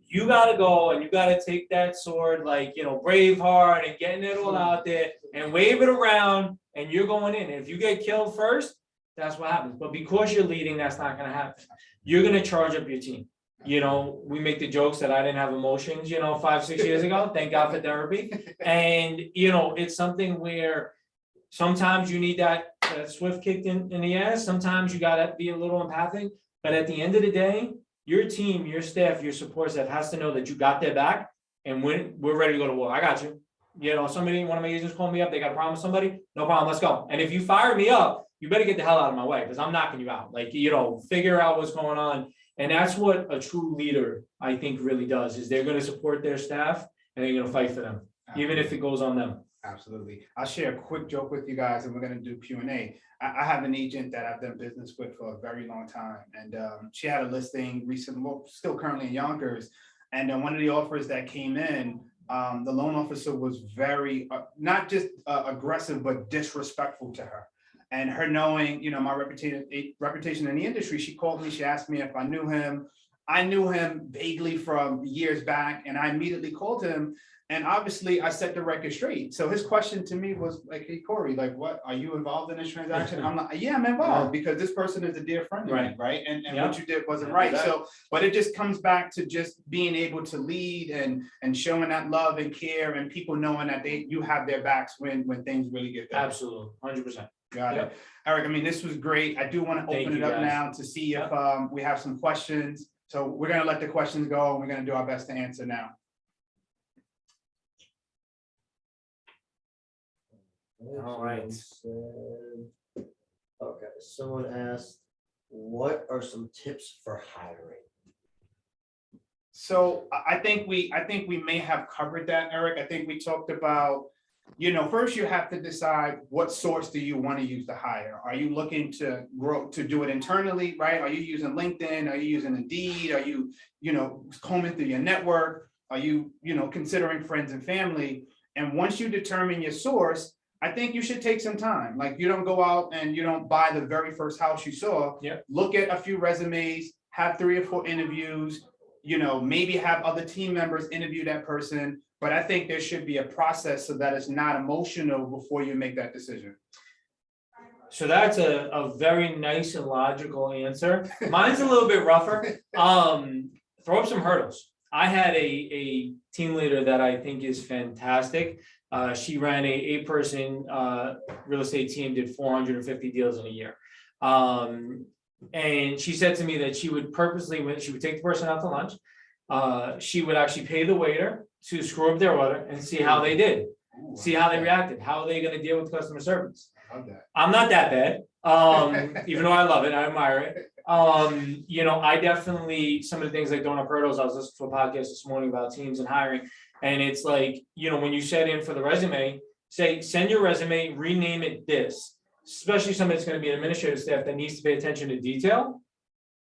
You got to go and you got to take that sword like, Braveheart and getting it all out there and wave it around, and you're going in. And if you get killed first, that's what happens. But because you're leading, that's not going to happen. You're going to charge up your team. We make the jokes that I didn't have emotions, 5-6 years ago. Thank God for therapy. And, it's something where sometimes you need that swift kick in the ass. Sometimes you got to be a little empathic. But at the end of the day, your team, your staff, your support staff has to know that you got their back. And when we're ready to go to war, I got you. One of my agents called me up. They got a problem with somebody. No problem. Let's go. And if you fire me up, you better get the hell out of my way because I'm knocking you out. Figure out what's going on. And that's what a true leader, I think, really does, is they're going to support their staff and they're going to fight for them, even if it goes on them. Absolutely. I'll share a quick joke with you guys and we're going to do Q&A. I have an agent that I've done business with for a very long time. And she had a listing recently, still currently in Yonkers. And one of the offers that came in, the loan officer was very, not just aggressive, but disrespectful to her. And her knowing, my reputation in the industry, she called me, she asked me if I knew him. I knew him vaguely from years back, and I immediately called him. And obviously I set the record straight. So his question to me was like, hey, Corey, what, are you involved in this transaction? I'm like, yeah, I'm involved because this person is a dear friend of mine, right? And what you did wasn't right. So, but it just comes back to just being able to lead and showing that love and care and people knowing that you have their backs when things really get there. Absolutely, 100%. Got it. Eric, this was great. I do want to open it up now to see if we have some questions. So we're going to let the questions go and we're going to do our best to answer now. All right. Okay, someone asked, what are some tips for hiring? So I think we may have covered that, Eric. I think we talked about, first you have to decide what source do you want to use to hire. Are you looking to grow, to do it internally, right? Are you using LinkedIn? Are you using Indeed? Are you, combing through your network? Are you, considering friends and family? And once you determine your source, I think you should take some time. Like you don't go out and you don't buy the very first house you saw. Yep. Look at a few resumes, have 3 or 4 interviews, maybe have other team members interview that person. But I think there should be a process so that it's not emotional before you make that decision. So that's a very nice and logical answer. Mine's a little bit rougher. Throw up some hurdles. I had a team leader that I think is fantastic. She ran a 8-person real estate team, did 450 deals in a year. And she said to me that she would purposely, when she would take the person out to lunch, she would actually pay the waiter to screw up their order and see how they did, Ooh, see how they reacted, how are they gonna deal with customer service. Love that. I'm not that bad, even though I love it, I admire it. I definitely, some of the things like Don Alberto's, I was listening to a podcast this morning about teams and hiring. And it's like, when you set in for the resume, send your resume, rename it this. Especially somebody that's gonna be an administrative staff that needs to pay attention to detail.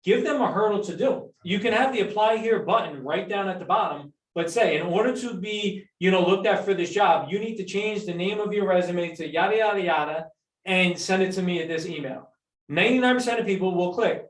Give them a hurdle to do. You can have the apply here button right down at the bottom, but say, in order to be, looked at for this job, you need to change the name of your resume to yada, yada, yada, and send it to me at this email. 99% of people will click,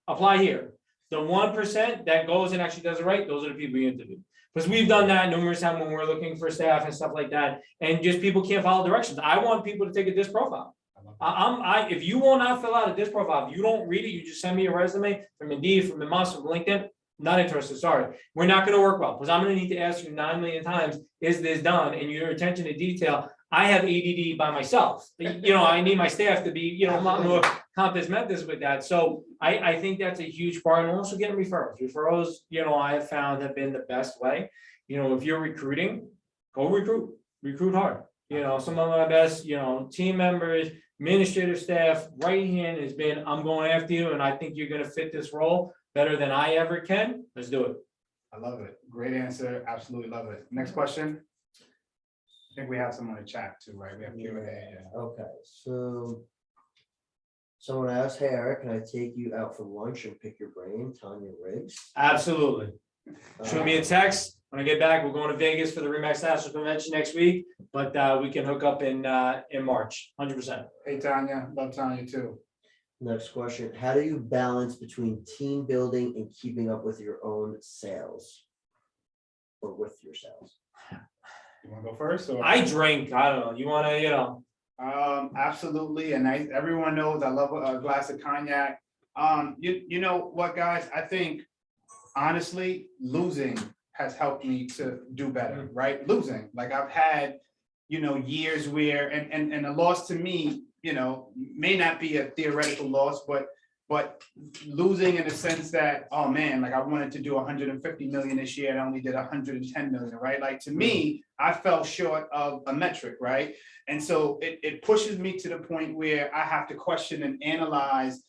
apply here. The 1% that goes and actually does it right, those are the people you interview. Because we've done that numerous times when we're looking for staff and stuff like that, and just people can't follow directions. I want people to take a disc profile. If you will not fill out a disc profile, if you don't read it, you just send me a resume from Indeed, from the Moss, from LinkedIn, not interested, sorry. We're not gonna work well, because I'm gonna need to ask you 9 million times, is this done? And your attention to detail, I have ADD by myself. I need my staff to be, more compass mentis with that. So I think that's a huge part, and also getting referrals. Referrals, I have found have been the best way. If you're recruiting, go recruit hard. Some of my best, team members, administrative staff, right hand has been, I'm going after you, and I think you're gonna fit this role better than I ever can. Let's do it. I love it. Great answer. Absolutely love it. Next question. I think we have some on the chat too, right? We have Q&A. Yeah. Okay, so someone asked, hey, Eric, can I take you out for lunch and pick your brain, Tanya Riggs? Absolutely. Shoot me a text. When I get back, we're going to Vegas for the Remax National Convention next week, but we can hook up in March, 100%. Hey, Tanya. Love Tanya too. Next question, how do you balance between team building and keeping up with your own sales? Or with your sales? You want to go first? Or? I drink. I don't know. You want to, Absolutely. And everyone knows I love a glass of cognac. You know what, guys? I think honestly, losing has helped me to do better, right? Losing, like I've had, years where, and a loss to me, may not be a theoretical loss, but losing in the sense that, oh man, like I wanted to do 150 million this year and I only did 110 million, right? Like to me, I fell short of a metric, right? And so it pushes me to the point where I have to question and analyze.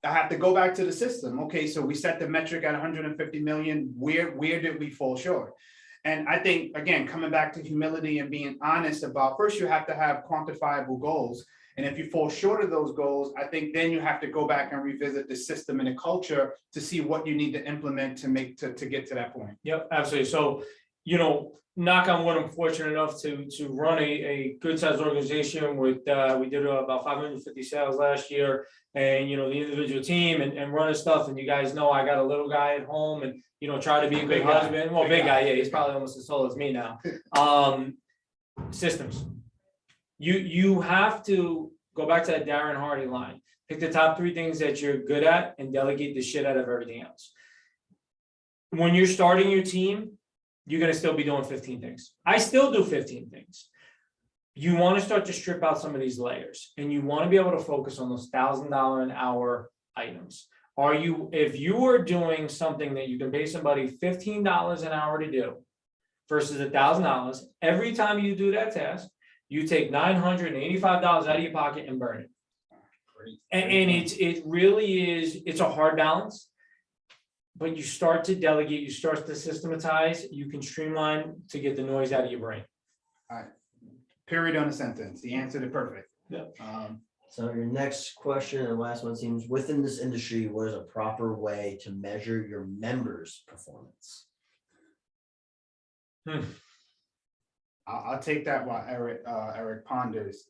I have to go back to the system. Okay, so we set the metric at 150 million. Where did we fall short? And I think, again, coming back to humility and being honest about, first you have to have quantifiable goals. And if you fall short of those goals, I think then you have to go back and revisit the system and the culture to see what you need to implement to get to that point. Yep, absolutely. So, knock on wood, I'm fortunate enough to run a good sized organization with, we did about 550 sales last year, and, the individual team and running stuff. And you guys know, I got a little guy at home and, try to be a good husband. Well, big guy, yeah, he's probably almost as tall as me now. Systems. You have to go back to that Darren Hardy line. Pick the top 3 things that you're good at and delegate the shit out of everything else. When you're starting your team, you're going to still be doing 15 things. I still do 15 things. You want to start to strip out some of these layers, and you want to be able to focus on those $1,000 an hour items. If you are doing something that you can pay somebody $15 an hour to do versus $1,000, every time you do that task, you take $985 out of your pocket and burn it. And it really is, it's a hard balance. But you start to delegate, you start to systematize, you can streamline to get the noise out of your brain. All right. Period on the sentence. The answer to perfect. Yeah. So your next question and last one seems, within this industry, what is a proper way to measure your members' performance? I'll take that while Eric ponders.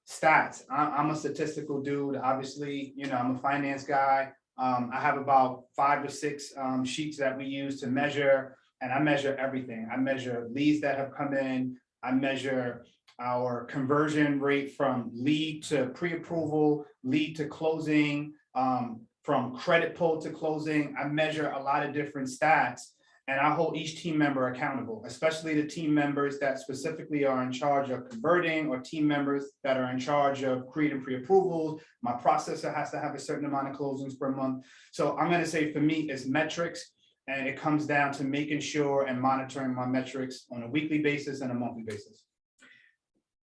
Stats. I'm a statistical dude. Obviously, I'm a finance guy. I have about 5 or 6 sheets that we use to measure, and I measure everything. I measure leads that have come in. I measure our conversion rate from lead to pre-approval, lead to closing, from credit pull to closing. I measure a lot of different stats. And I hold each team member accountable, especially the team members that specifically are in charge of converting or team members that are in charge of creating pre-approvals. My processor has to have a certain amount of closings per month. So I'm gonna say for me, it's metrics, and it comes down to making sure and monitoring my metrics on a weekly basis and a monthly basis.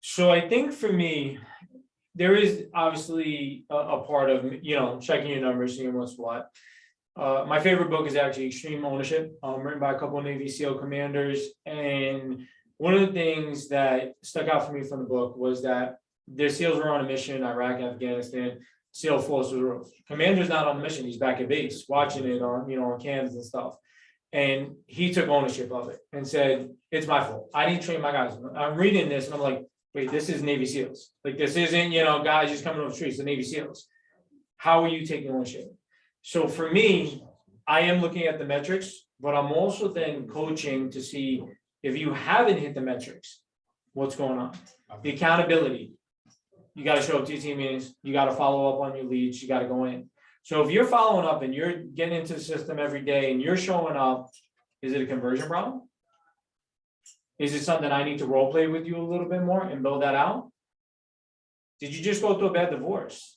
So I think for me, there is obviously a part of, checking your numbers, seeing what's what. My favorite book is actually Extreme Ownership, written by a couple of Navy SEAL commanders. And one of the things that stuck out for me from the book was that their SEALs were on a mission in Iraq, Afghanistan. SEAL force was, commander's not on the mission, he's back at base, watching it on, on cams and stuff. And he took ownership of it and said, it's my fault. I didn't train my guys. I'm reading this and I'm like, wait, this is Navy SEALs. Like, this isn't, guys just coming off the streets, the Navy SEALs. How are you taking ownership? So for me, I am looking at the metrics, but I'm also then coaching to see if you haven't hit the metrics, what's going on? The accountability. You got to show up to your team meetings. You got to follow up on your leads. You got to go in. So if you're following up and you're getting into the system every day and you're showing up, is it a conversion problem? Is it something I need to role play with you a little bit more and build that out? Did you just go through a bad divorce?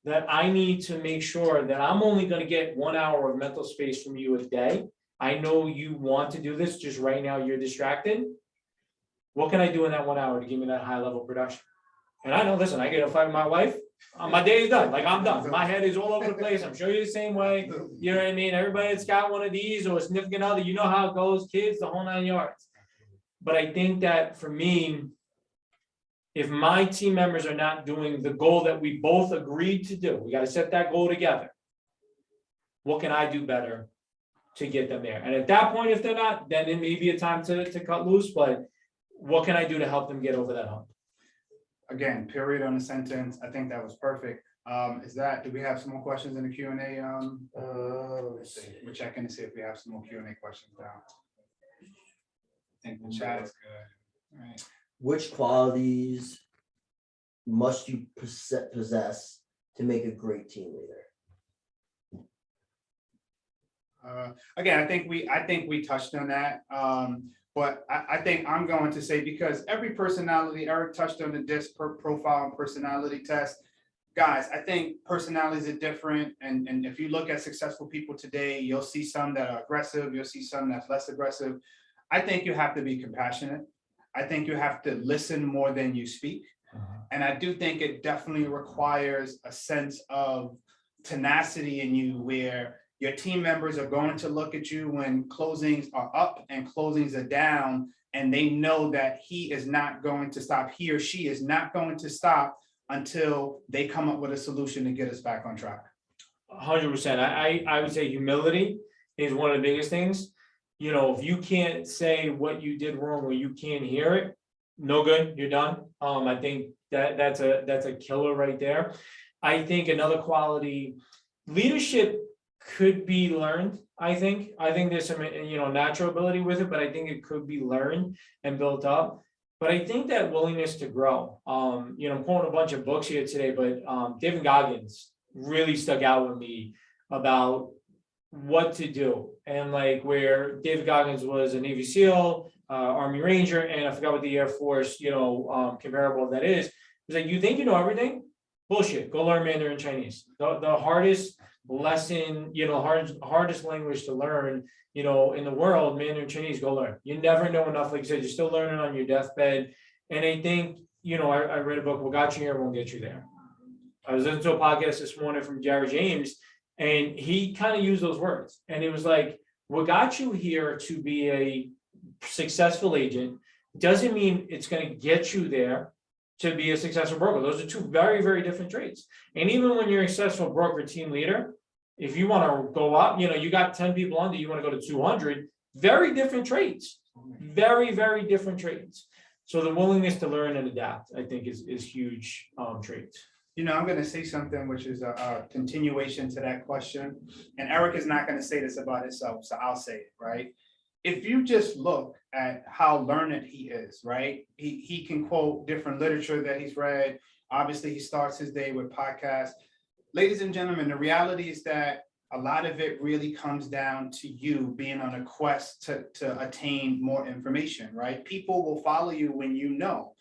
That I need to make sure that I'm only going to get 1 hour of mental space from you a day. I know you want to do this, just right now you're distracted. What can I do in that 1 hour to give me that high level production? And I know, listen, I get a fight with my wife, my day is done. Like, I'm done. My head is all over the place. I'm sure you're the same way. You know what I mean? Everybody that's got one of these or a significant other, you know how it goes, kids, the whole 9 yards. But I think that for me, if my team members are not doing the goal that we both agreed to do, we got to set that goal together. What can I do better to get them there? And at that point, if they're not, then it may be a time to cut loose, but what can I do to help them get over that hump? Again, period on the sentence. I think that was perfect. Do we have some more questions in the Q&A? Let's see. We're checking to see if we have some more Q&A questions now. I think the chat is good. All right. Which qualities must you possess to make a great team leader? Again, I think we touched on that. But I think I'm going to say, because every personality, Eric touched on the DISC profile and personality test. Guys, I think personalities are different. And if you look at successful people today, you'll see some that are aggressive. You'll see some that's less aggressive. I think you have to be compassionate. I think you have to listen more than you speak. And I do think it definitely requires a sense of tenacity in you, where your team members are going to look at you when closings are up and closings are down, and they know that he is not going to stop, he or she is not going to stop until they come up with a solution to get us back on track. 100%. I would say humility is one of the biggest things. If you can't say what you did wrong or you can't hear it, no good, you're done. I think that's a killer right there. I think another quality, leadership could be learned. I think there's some natural ability with it, but I think it could be learned and built up. But I think that willingness to grow. I'm quoting a bunch of books here today, but David Goggins really stuck out with me about what to do. And like, where David Goggins was a Navy SEAL, Army Ranger, and I forgot what the Air Force, comparable of that is. It's like, you think you know everything? Bullshit. Go learn Mandarin Chinese. The hardest lesson, hardest language to learn, in the world, Mandarin Chinese, go learn. You never know enough. Like I said, you're still learning on your deathbed. And I think, I read a book, what got you here won't get you there. I was listening to a podcast this morning from Jared James, and he kind of used those words. And it was like, what got you here to be a successful agent doesn't mean it's going to get you there to be a successful broker. Those are two very, very different traits. And even when you're a successful broker team leader, if you want to go up, you got 10 people under, you want to go to 200, very different traits, very, very different traits. So the willingness to learn and adapt, I think is huge traits. I'm going to say something which is a continuation to that question. And Eric is not going to say this about himself, so I'll say it, right? If you just look at how learned he is, right? He can quote different literature that he's read. Obviously, he starts his day with podcasts. Ladies and gentlemen, the reality is that a lot of it really comes down to you being on a quest to attain more information, right? People will follow you when you know.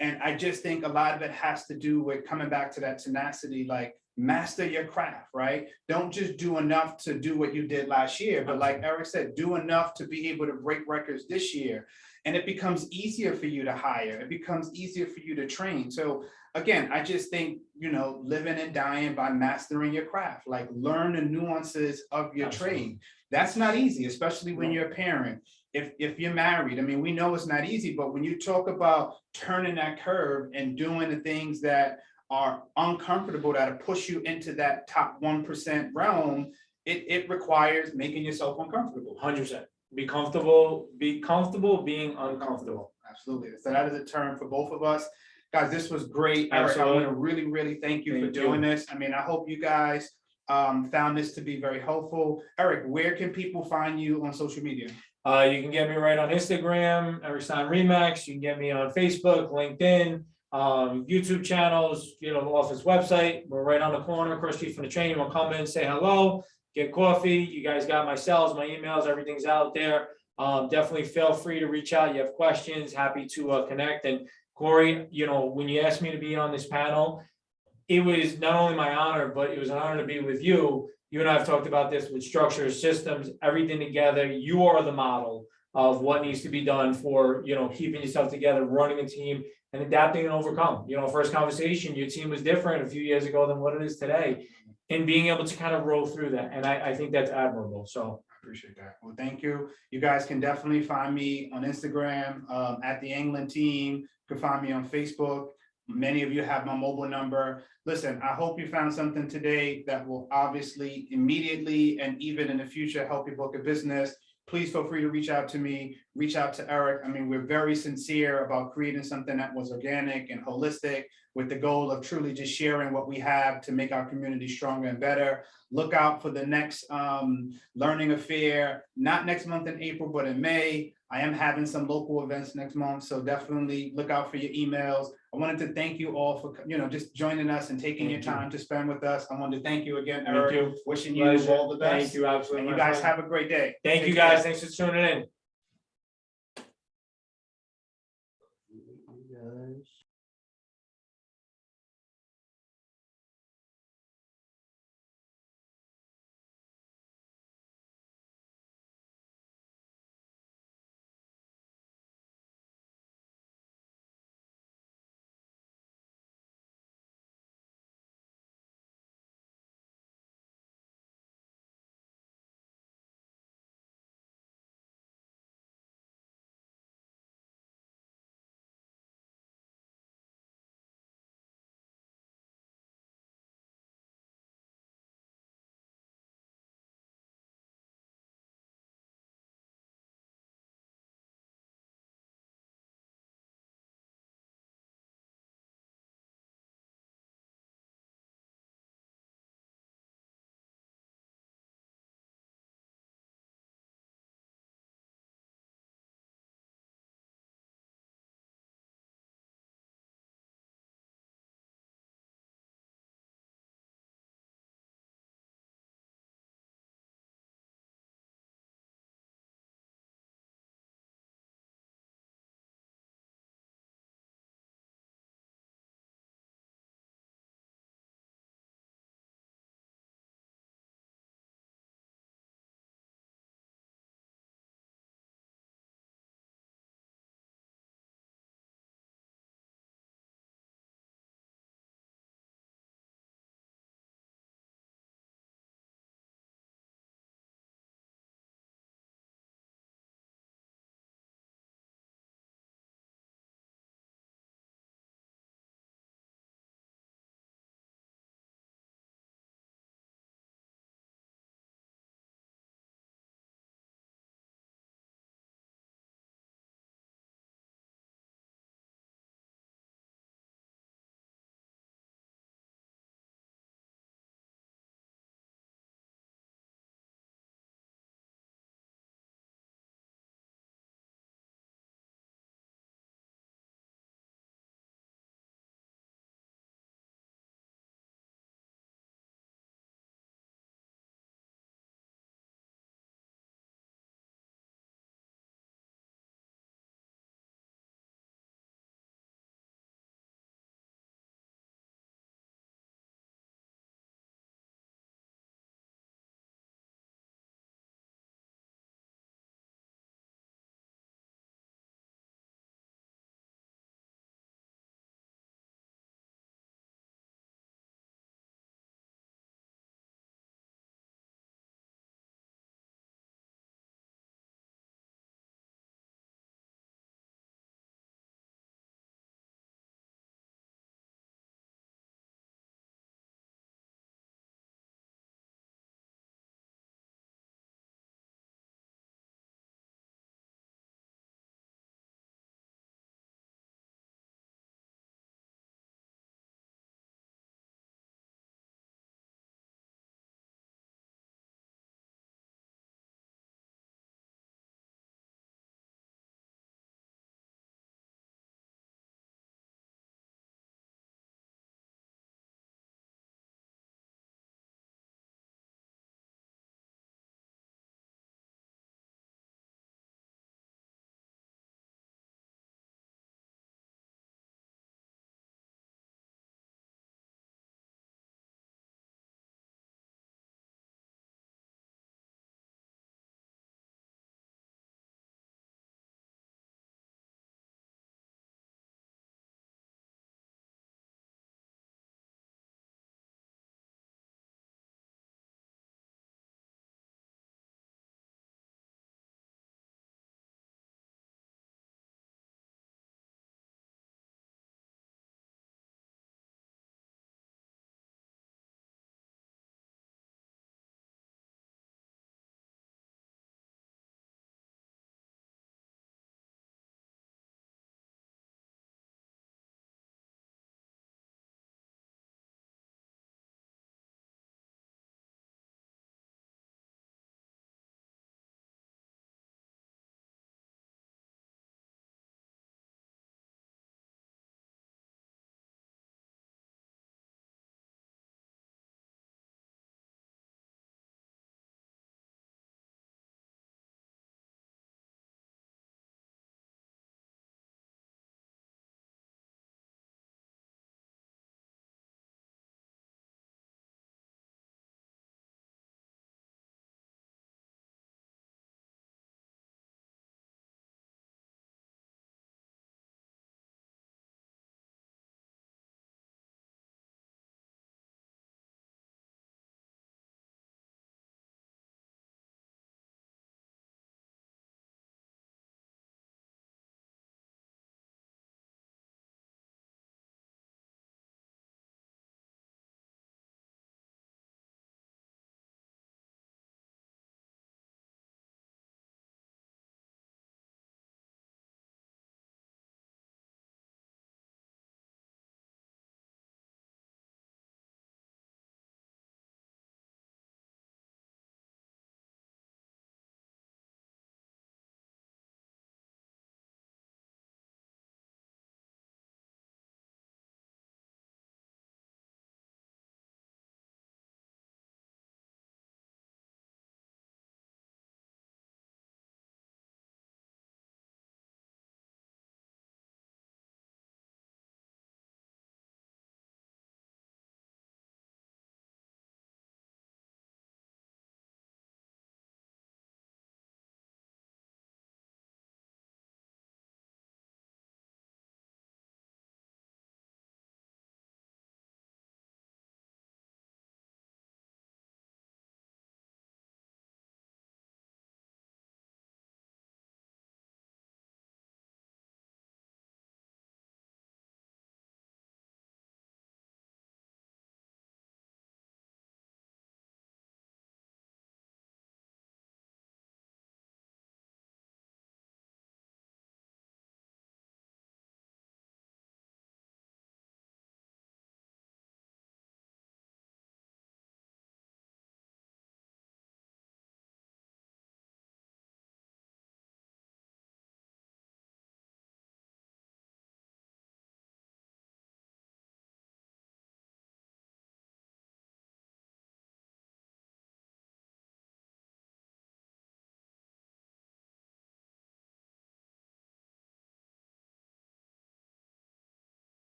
And I just think a lot of it has to do with coming back to that tenacity, like master your craft, right? Don't just do enough to do what you did last year, but like Eric said, do enough to be able to break records this year. And it becomes easier for you to hire. It becomes easier for you to train. So again, I just think, you know, living and dying by mastering your craft, like learn the nuances of your trade. That's not easy, especially when you're a parent. If you're married, I mean, we know it's not easy, but when you talk about turning that curve and doing the things that are uncomfortable, that push you into that top 1% realm, it requires making yourself uncomfortable. 100%. Be comfortable being uncomfortable. Absolutely. So that is a term for both of us. Guys, this was great. Eric, I want to really, really thank you for doing this. I mean, I hope you guys found this to be very helpful. Eric, where can people find you on social media? You can get me right on Instagram, Eric Stein Remax. You can get me on Facebook, LinkedIn, YouTube channels, you know, the office website. We're right on the corner, across the street from the train. We'll come in, say hello, get coffee. You guys got my cells, my emails, everything's out there. Definitely feel free to reach out. You have questions, happy to connect. And Corey, you know, when you asked me to be on this panel, it was not only my honor, but it was an honor to be with you. You and I have talked about this with structures, systems, everything together. You are the model of what needs to be done for, you know, keeping yourself together, running a team and adapting and overcome. You know, first conversation, your team was different a few years ago than what it is today. And being able to kind of roll through that. And I think that's admirable. So I appreciate that. Well, thank you. You guys can definitely find me on Instagram at the England team. You can find me on Facebook. Many of you have my mobile number. Listen, I hope you found something today that will obviously immediately and even in the future help you book a business. Please feel free to reach out to me, reach out to Eric. I mean, we're very sincere about creating something that was organic and holistic with the goal of truly just sharing what we have to make our community stronger and better. Look out for the next learning affair, not next month in April, but in May. I am having some local events next month, so definitely look out for your emails. I wanted to thank you all for, you know, just joining us and taking your time to spend with us. I wanted to thank you again, Eric. Wishing you all the best. Thank you, absolutely. And you guys have a great day. Thank you guys. Thanks for tuning in.